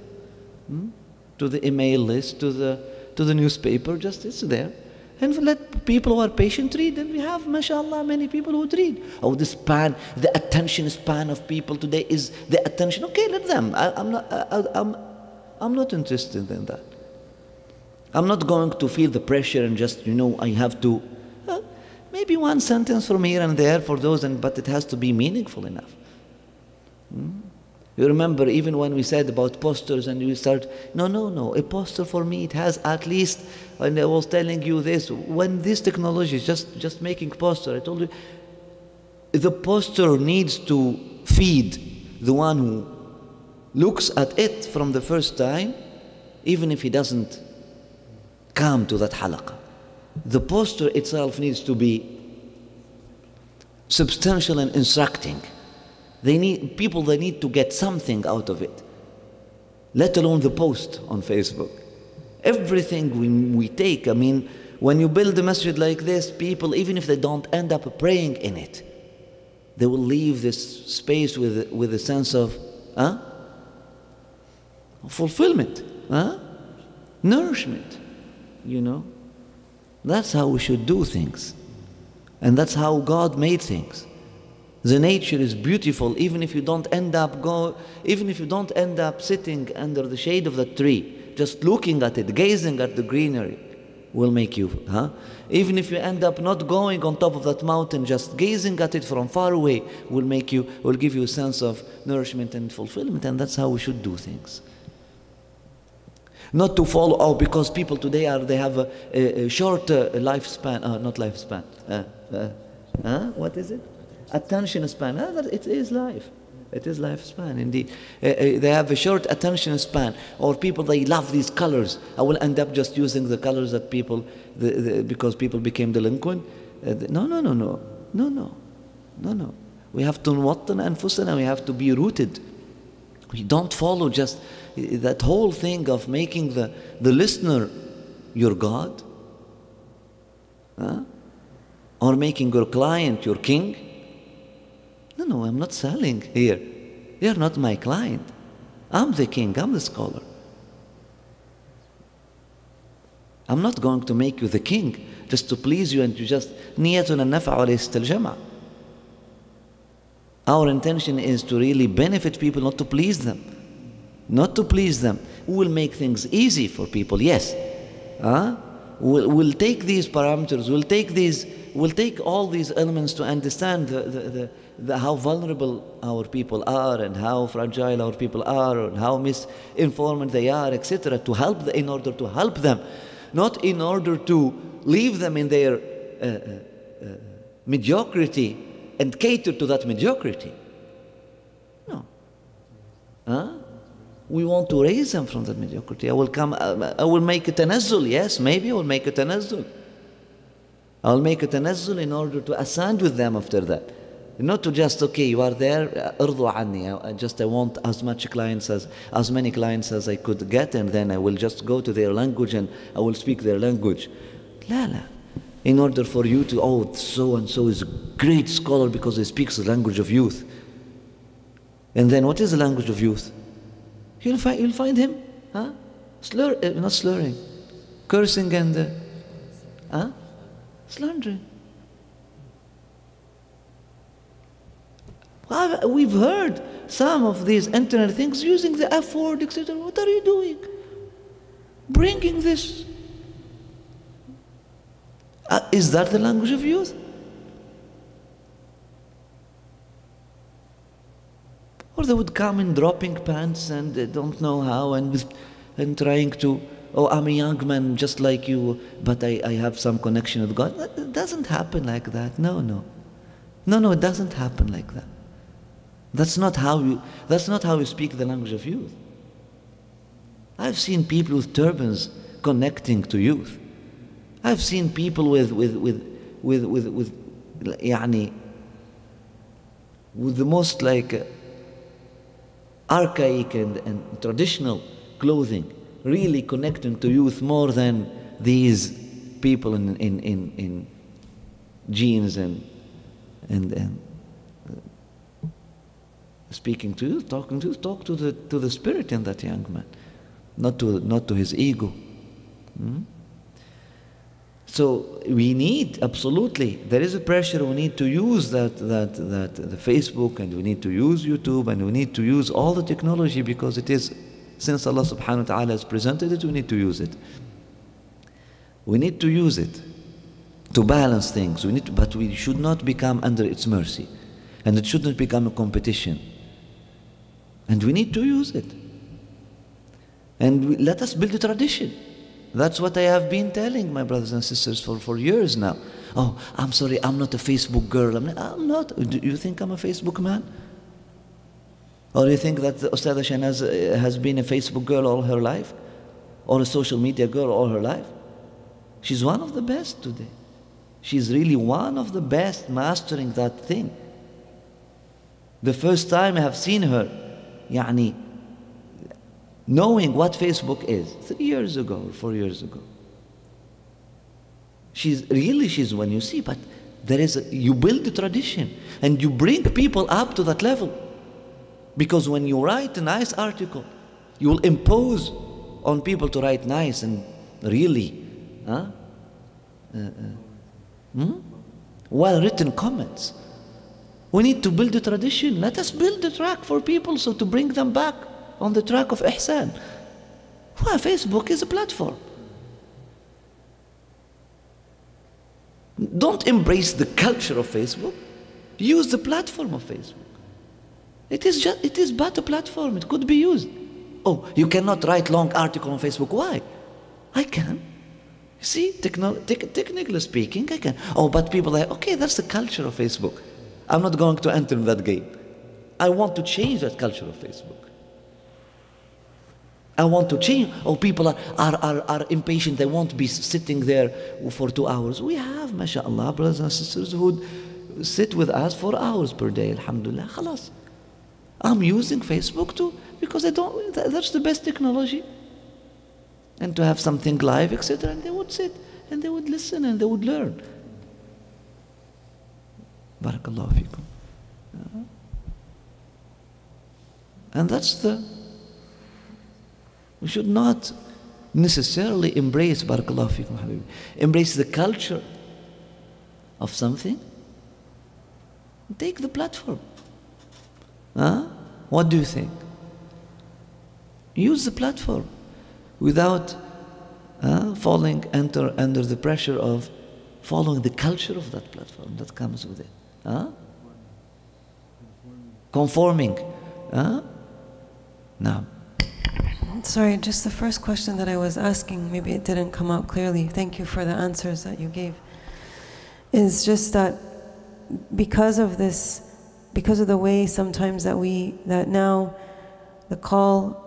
to the email list, to the newspaper, just it's there. And let people who are patient read, and we have, mashallah, many people who read. Oh, the span, the attention span of people today is the attention. Okay, let them. I'm not interested in that. I'm not going to feel the pressure and just, I have to, maybe one sentence from here and there for those, but it has to be meaningful enough. You remember even when we said about posters and we start, no, a poster for me, it has at least, and I was telling you this, when this technology is just making poster, I told you, the poster needs to feed the one who looks at it from the first time, even if he doesn't come to that halaqah. The poster itself needs to be substantial and instructing. They need to get something out of it, let alone the post on Facebook. Everything we take, when you build a masjid like this, people, even if they don't end up praying in it, they will leave this space with a sense of fulfillment, nourishment, That's how we should do things. And that's how God made things. The nature is beautiful, even if you don't end up sitting under the shade of the tree, just looking at it, gazing at the greenery will make you, Even if you end up not going on top of that mountain, just gazing at it from far away will give you a sense of nourishment and fulfillment, and that's how we should do things. Not to follow, because people today they have a short lifespan, not lifespan, what is it? Attention span. It is life. It is lifespan indeed. They have a short attention span, or people, they love these colors. I will end up just using the colors that people, because people became delinquent. No. We have to نوطن أنفسنا. We have to be rooted. We don't follow just that whole thing of making the listener your God, or making your client your king. No, I'm not selling here. You're not my client. I'm the king, I'm the scholar. I'm not going to make you the king just to please you and to just نيتنا النفع وليست الجمع. Our intention is to really benefit people, not to please them. Not to please them. We will make things easy for people, yes. We'll take these parameters, we'll take all these elements to understand how vulnerable our people are, and how fragile our people are, and how misinformed they are, etc., in order to help them, not in order to leave them in their mediocrity and cater to that mediocrity. No. We want to raise them from that mediocrity. I will make a tanazzul, yes, maybe I will make a tanazzul. I will make a tanazzul in order to ascend with them after that. Not to just, okay, you are there, ارضوا عني. I want as many clients as I could get, and then I will just go to their language and I will speak their language. La. In order for you to, so-and-so is a great scholar because he speaks the language of youth. And then what is the language of youth? You'll find him, not slurring, cursing and, slandering. We've heard some of these internet things using the F word, etc. What are you doing? Bringing this. Is that the language of youth? Or they would come in dropping pants and they don't know how, and trying to, I'm a young man just like you, but I have some connection with God. It doesn't happen like that. No, it doesn't happen like that. That's not how you speak the language of youth. I've seen people with turbans connecting to youth. I've seen people with the most archaic and traditional clothing really connecting to youth more than these people in jeans and speaking to you, talking to you, talk to the spirit in that young man, not to his ego. So we need, absolutely, there is a pressure. We need to use the Facebook, and we need to use YouTube, and we need to use all the technology, because it is, since Allah subhanahu wa ta'ala has presented it, we need to use it. We need to use it to balance things. But we should not become under its mercy, and it shouldn't become a competition. And we need to use it. And let us build a tradition. That's what I have been telling my brothers and sisters for years now. Oh, I'm sorry, I'm not a Facebook girl. I'm not. Do you think I'm a Facebook man? Or do you think that Ustadha Shahnaz has been a Facebook girl all her life? Or a social media girl all her life? She's one of the best today. She's really one of the best mastering that thing. The first time I have seen her, knowing what Facebook is, 3 years ago or 4 years ago. She's when you see, but you build a tradition and you bring people up to that level. Because when you write a nice article, you will impose on people to write nice and really well-written comments. We need to build a tradition. Let us build a track for people, so to bring them back on the track of ihsan. Well, Facebook is a platform. Don't embrace the culture of Facebook. Use the platform of Facebook. It is but a platform. It could be used. Oh, you cannot write long article on Facebook. Why? I can. See, technically speaking, I can. Oh, but people are, okay, that's the culture of Facebook. I'm not going to enter that game. I want to change that culture of Facebook. I want to change. Oh, people are impatient. They won't be sitting there for 2 hours. We have, mashallah, brothers and sisters who would sit with us for hours per day. Alhamdulillah, khalas. I'm using Facebook too, because that's the best technology. And to have something live, etc. And they would sit and they would listen and they would learn. Barakallahu feekum. And we should not necessarily embrace, barakallahu feekum, habibi, embrace the culture of something. Take the platform. What do you think? Use the platform without falling under the pressure of following the culture of that platform that comes with it. Conforming. Now. Sorry, just the first question that I was asking, maybe it didn't come out clearly. Thank you for the answers that you gave. Is just that because of the way sometimes that now the call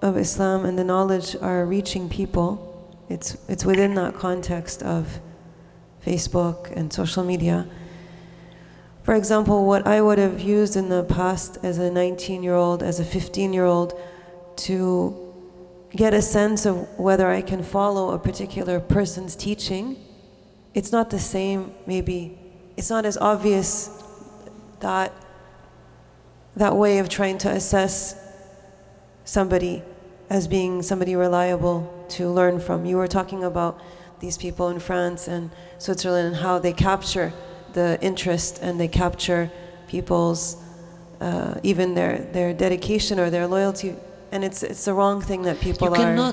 of Islam and the knowledge are reaching people, it's within that context of Facebook and social media. For example, what I would have used in the past as a 19-year-old, as a 15-year-old, to get a sense of whether I can follow a particular person's teaching, it's not the same, maybe. It's not as obvious that way of trying to assess somebody as being somebody reliable to learn from. You were talking about these people in France and Switzerland and how they capture the interest and they capture people's, even their dedication or their loyalty. And it's the wrong thing that people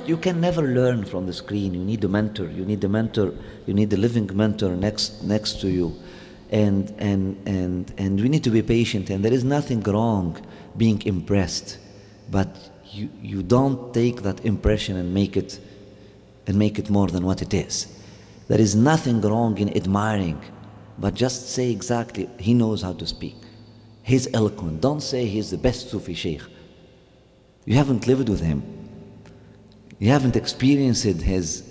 You can never learn from the screen. You need a mentor. You need a living mentor next to you. And we need to be patient, and there is nothing wrong being impressed, but you don't take that impression and make it more than what it is. There is nothing wrong in admiring, but just say exactly, he knows how to speak. He's eloquent. Don't say he's the best Sufi Shaykh. You haven't lived with him. You haven't experienced his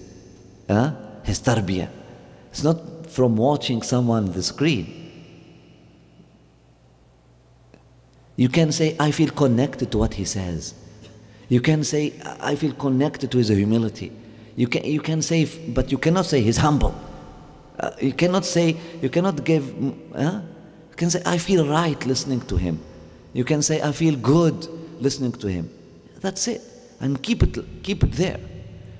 tarbiyah. It's not from watching someone on the screen. You can say, I feel connected to what he says. You can say, I feel connected to his humility. You can say, but you cannot say he's humble. You cannot say, you cannot give, you can say, I feel right listening to him. You can say, I feel good listening to him. That's it. And keep it there.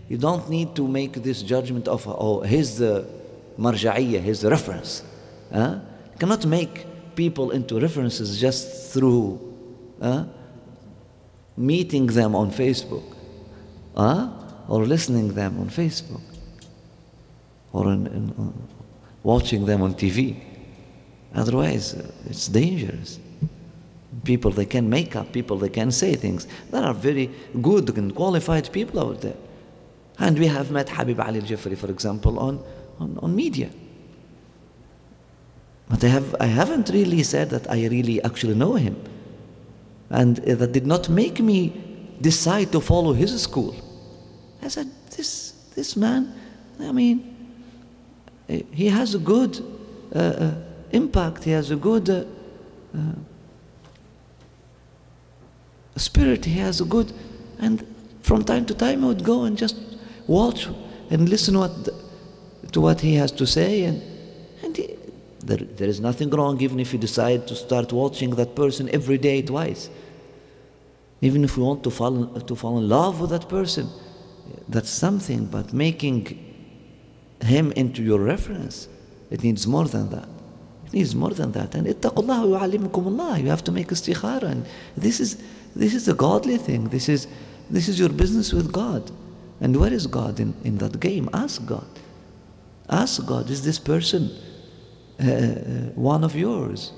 You don't need to make this judgment of, oh, here's the marja'iyya, here's the reference. You cannot make people into references just through meeting them on Facebook, or listening them on Facebook, or watching them on TV. Otherwise, it's dangerous. People, they can make up, people, they can say things. There are very good and qualified people out there. And we have met Habib Ali al-Jafari, for example, on media. But I haven't really said that I really actually know him. And that did not make me decide to follow his school. I said, this man, I mean, he has a good impact, he has a good spirit, he has a good, and from time to time I would go and just watch and listen to what he has to say, and there is nothing wrong even if you decide to start watching that person every day twice. Even if you want to fall in love with that person, that's something, but making him into your reference, it needs more than that. It needs more than that. And ittaqullah wa yu'allimukum Allah. You have to make istikhara, and this is a godly thing. This is your business with God. And where is God in that game? Ask God. Ask God, is this person one of yours?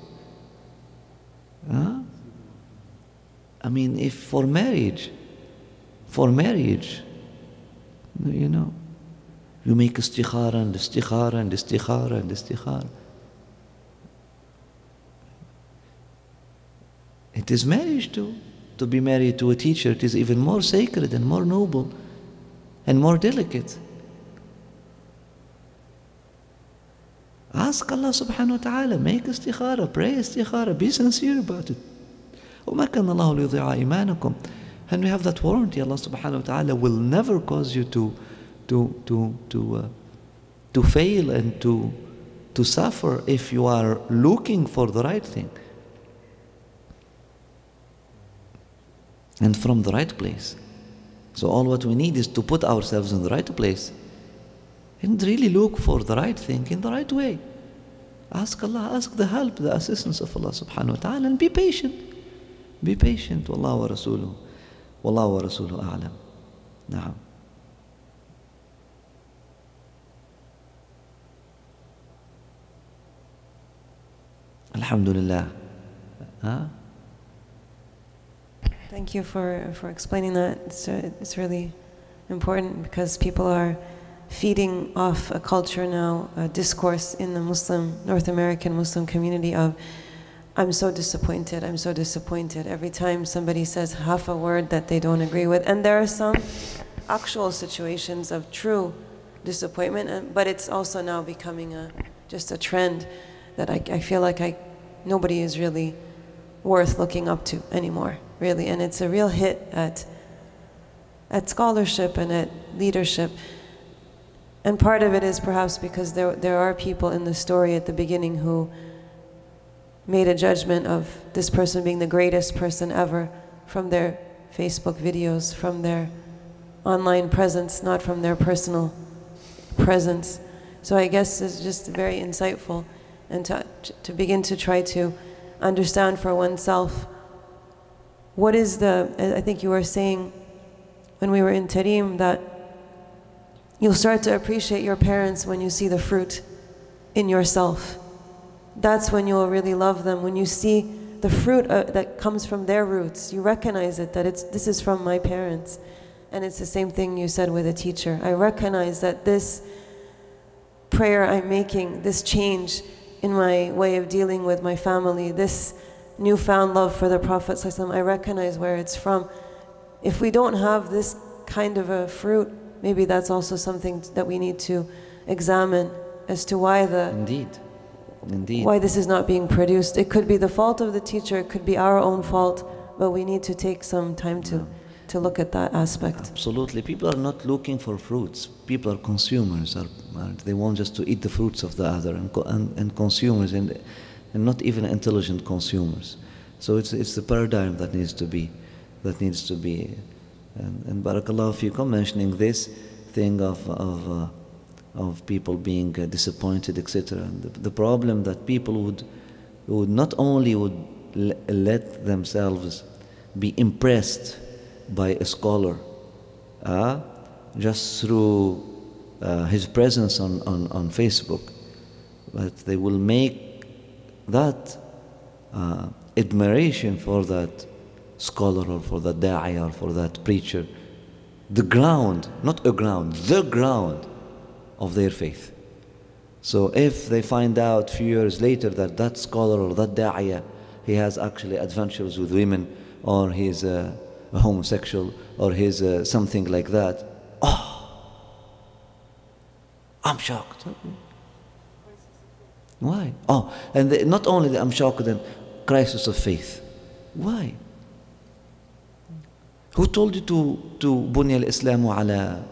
I mean, if for marriage, you know, you make istikhara and istikhara and istikhara and istikhara. It is marriage too. To be married to a teacher, it is even more sacred and more noble and more delicate. Ask Allah subhanahu wa ta'ala, make istikhara, pray istikhara, be sincere about it. وَمَا كَانَ اللَّهُ لِيُضِيعَ إِيمَانَكُمْ. And we have that warranty. Allah subhanahu wa ta'ala will never cause you to fail and to suffer if you are looking for the right thing and from the right place. So all what we need is to put ourselves in the right place and really look for the right thing in the right way. Ask Allah, ask the help, the assistance of Allah subhanahu wa ta'ala, and be patient. Be patient. Wallahu wa rasuluhu. Wallahu wa rasuluhu a'lam. Na'am. Alhamdulillah. Thank you for explaining that. It's really important, because people are feeding off a culture now, a discourse in the North American Muslim community of, I'm so disappointed, I'm so disappointed. Every time somebody says half a word that they don't agree with, and there are some actual situations of true disappointment, but it's also now becoming just a trend that I feel like nobody is really worth looking up to anymore, really. And it's a real hit at scholarship and at leadership. And part of it is perhaps because there are people in the story at the beginning who made a judgment of this person being the greatest person ever from their Facebook videos, from their online presence, not from their personal presence. So I guess it's just very insightful, and to begin to try to understand for oneself what is I think you were saying when we were in Tarim that you'll start to appreciate your parents when you see the fruit in yourself. That's when you'll really love them. When you see the fruit that comes from their roots, you recognize it, that this is from my parents. And it's the same thing you said with a teacher. I recognize that this prayer I'm making, this change in my way of dealing with my family, this newfound love for the Prophet ﷺ, I recognize where it's from. If we don't have this kind of a fruit, maybe that's also something that we need to examine as to why Indeed. Indeed. why this is not being produced. It could be the fault of the teacher, it could be our own fault, but we need to take some time to look at that aspect. Absolutely. People are not looking for fruits. People are consumers. They want just to eat the fruits of the other, and consumers, and not even intelligent consumers. So it's the paradigm that needs to be, and barakallahu fiikum, mentioning this thing of people being disappointed, etc. The problem that people would not only let themselves be impressed by a scholar just through his presence on Facebook, but they will make that admiration for that scholar or for that da'iyah or for that preacher the ground, not a ground, the ground of their faith. So if they find out a few years later that that scholar or that da'iyah, he has actually adventures with women, or he's a homosexual, or he's something like that, I'm shocked. Why? And not only that I'm shocked, then crisis of faith. Why? Who told you to bunya al-Islamu ala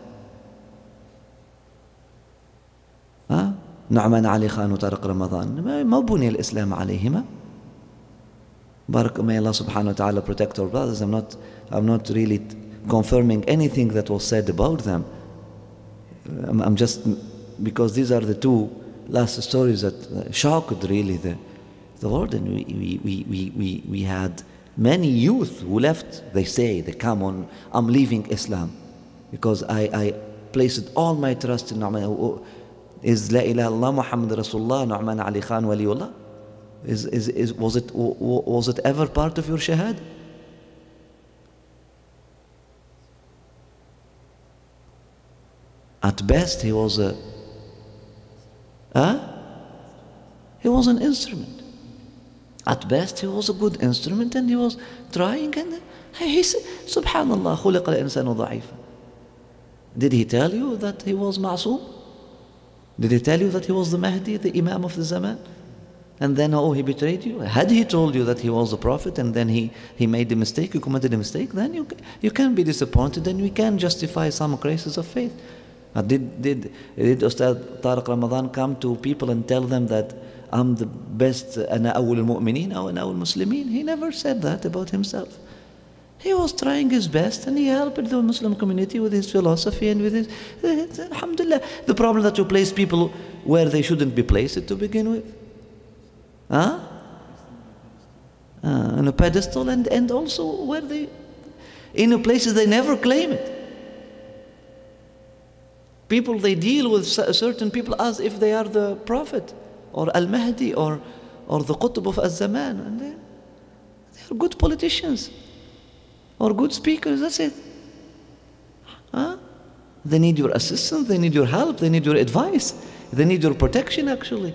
نعمان علي خان وطارق رمضان؟ ما بني الإسلام عليهما. May Allah subhanahu wa ta'ala protect our brothers. I'm not really confirming anything that was said about them. I'm just, because these are the two last stories that shocked really the world. And we had many youth who left. They come on, I'm leaving Islam because I placed all my trust in Nu'man. Is La ilaha illallah Muhammad Rasul Allah Nu'man Ali Khan Waliullah? Was it ever part of your shahad? At best, he was he was an instrument. At best, he was a good instrument, and he was trying, and he said, Subhanallah, خُلِقَ الْإِنسَانُ ضَعِيفًا. Did he tell you that he was ma'soom? Did he tell you that he was the Mahdi, the Imam of the Zaman? And then, he betrayed you? Had he told you that he was a prophet, and then he made a mistake, you committed a mistake, then you can be disappointed, and we can justify some crisis of faith. Did Ustad Tariq Ramadan come to people and tell them that I'm the best, أنا أول المؤمنين أو أنا أول المسلمين? He never said that about himself. He was trying his best, and he helped the Muslim community with his philosophy and with his alhamdulillah. The problem that you place people where they shouldn't be placed to begin with. On a pedestal, and also where in places they never claim it. People, they deal with certain people as if they are the Prophet or Al-Mahdi or the Qutb of Az-Zaman, and they are good politicians or good speakers, that's it. They need your assistance, they need your help, they need your advice, they need your protection actually.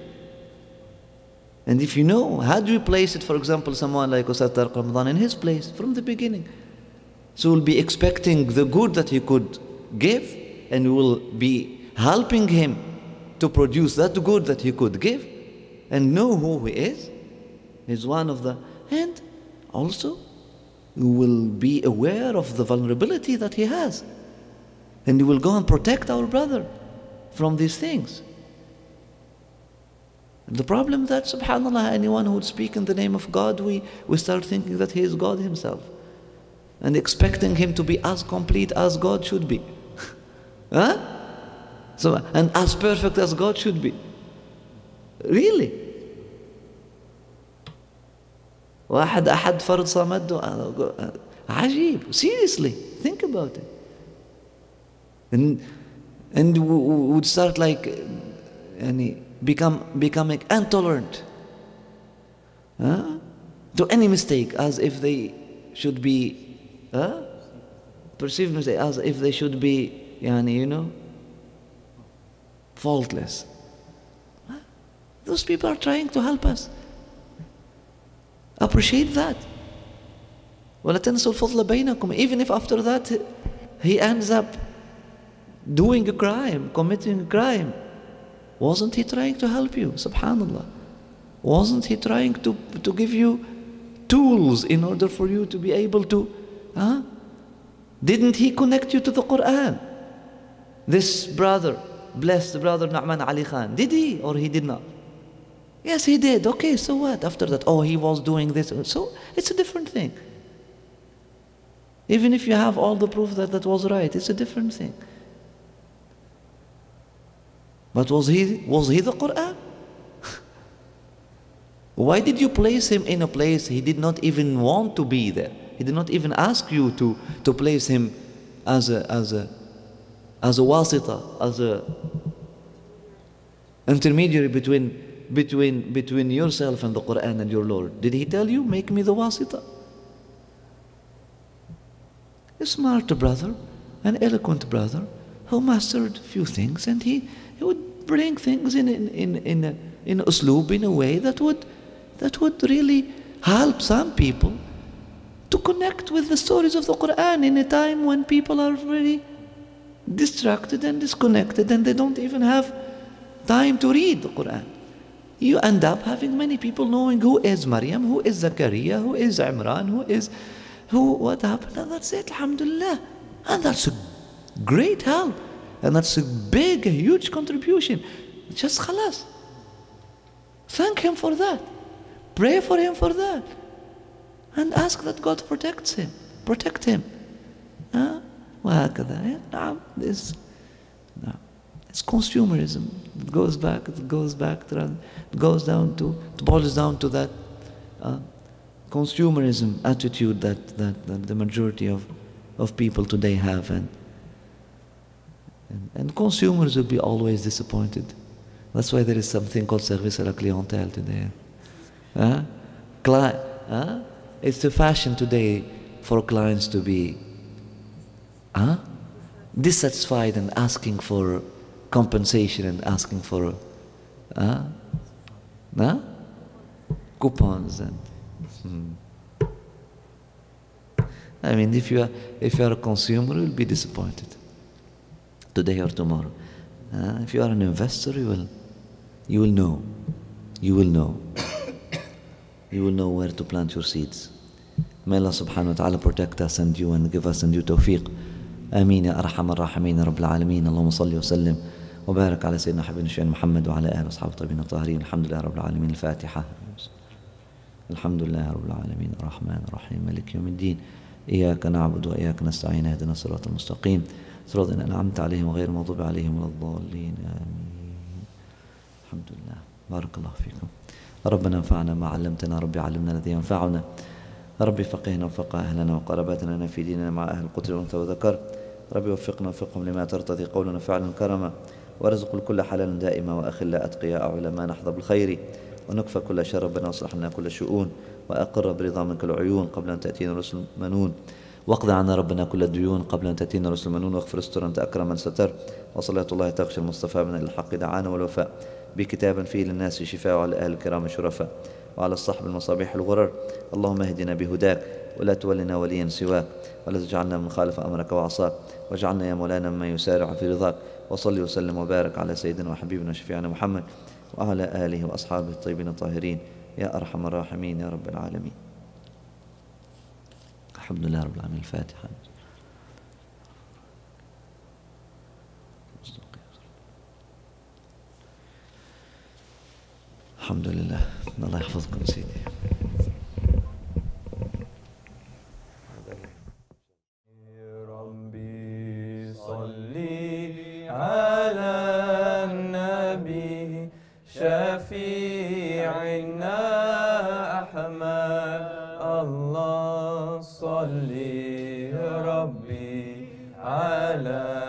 And if you know, how do you place it, for example, someone like Ustad Tariq Ramadan in his place from the beginning? So we'll be expecting the good that he could give, and we will be helping him to produce that good that he could give, and know who he is. He's one of the, and also we will be aware of the vulnerability that he has, and we will go and protect our brother from these things. The problem that, subhanallah, anyone who would speak in the name of God, we start thinking that he is God himself, and expecting him to be as complete as God should be. So, and as perfect as God should be. Really? واحد أحد فرض صمد عجيب. Seriously, think about it. And we would start like becoming intolerant to any mistake, as if they should be perceived mistake, as if they should be faultless. Those people are trying to help us. Appreciate that. وَلَا تَنْسُوا الْفَضْلَ بَيْنَكُمْ. Even if after that he ends up doing a crime, committing a crime, wasn't he trying to help you? Subhanallah. Wasn't he trying to give you tools in order for you to be able to, Didn't he connect you to the Quran? This brother, blessed brother Na'man Ali Khan, did he or he did not? Yes, he did. Okay, so what? After that, he was doing this. So it's a different thing. Even if you have all the proof that was right, it's a different thing. But was he the Quran? Why did you place him in a place he did not even want to be there? He did not even ask you to place him as a wasita, as a intermediary between yourself and the Quran and your Lord. Did he tell you, make me the wasita? A smart brother, an eloquent brother, who mastered few things, and he would bring things in usloob, in a way that would really help some people to connect with the stories of the Quran in a time when people are very distracted and disconnected and they don't even have time to read the Quran. You end up having many people knowing who is Maryam, who is Zakaria, who is Imran, what happened, and that's it, alhamdulillah. And that's a great help. And that's a huge contribution. Just khalas. Thank him for that. Pray for him for that. And ask that God protect him. It's consumerism. It boils down to that consumerism attitude that the majority of people today have, and consumers will be always disappointed. That's why there is something called service à la clientèle today. It's the fashion today for clients to be dissatisfied and asking for compensation and asking for coupons and I mean, if you are a consumer, you'll be disappointed today or tomorrow. If you are an investor, you will know where to plant your seeds. May Allah subhanahu wa ta'ala protect us and you and give us and you tawfiq. Ameen ya arhamar rahimin rabbil alameen. Allahumma salli wa sallim wa barak ala sayyidina habibina shaykh Muhammad wa ala alihi wa ashabihi tayyibin tahirin. Alhamdulillah rabbil alameen. Al-Fatiha. Alhamdulillah rabbil alameen. Ar-Rahman ar-Rahim. Malik yawmiddin. إياك نعبد وإياك نستعين اهدنا الصراط المستقيم صراط الذين أنعمت عليهم غير المغضوب عليهم ولا الضالين آمين. الحمد لله. بارك الله فيكم. ربنا انفعنا ما علمتنا. ربي علمنا الذي ينفعنا. ربي فقهنا وفقه أهلنا وقرباتنا في ديننا مع أهل القتل والأنثى وذكر. ربي وفقنا وفقهم لما ترتضي قولنا فعلا كرما ورزق الكل حلالا دائما وأخلا أتقياء علماء نحظى بالخير ونكفى كل شر ربنا واصلح لنا كل شؤون وأقر برضا منك العيون قبل أن تأتينا رسل منون واقض عنا ربنا كل الديون قبل أن تأتينا رسل منون واغفر استر أنت أكرم من ستر وصلاة الله تغشى المصطفى من الحق دعانا والوفاء بكتاب فيه للناس شفاء وعلى أهل الكرام الشرفاء وعلى الصحب المصابيح الغرر. اللهم اهدنا بهداك ولا تولنا وليا سواك ولا تجعلنا من خالف أمرك وعصاك واجعلنا يا مولانا ممن يسارع في رضاك. وصلي وسلم وبارك على سيدنا وحبيبنا وشفيعنا محمد وعلى آله وأصحابه الطيبين الطاهرين يا أرحم الراحمين يا رب العالمين. الحمد لله رب العالمين. الفاتحة. الحمد لله. الله يحفظكم سيدي. ربي صلي على النبي شفيعنا أحمد. الله صلي ربي على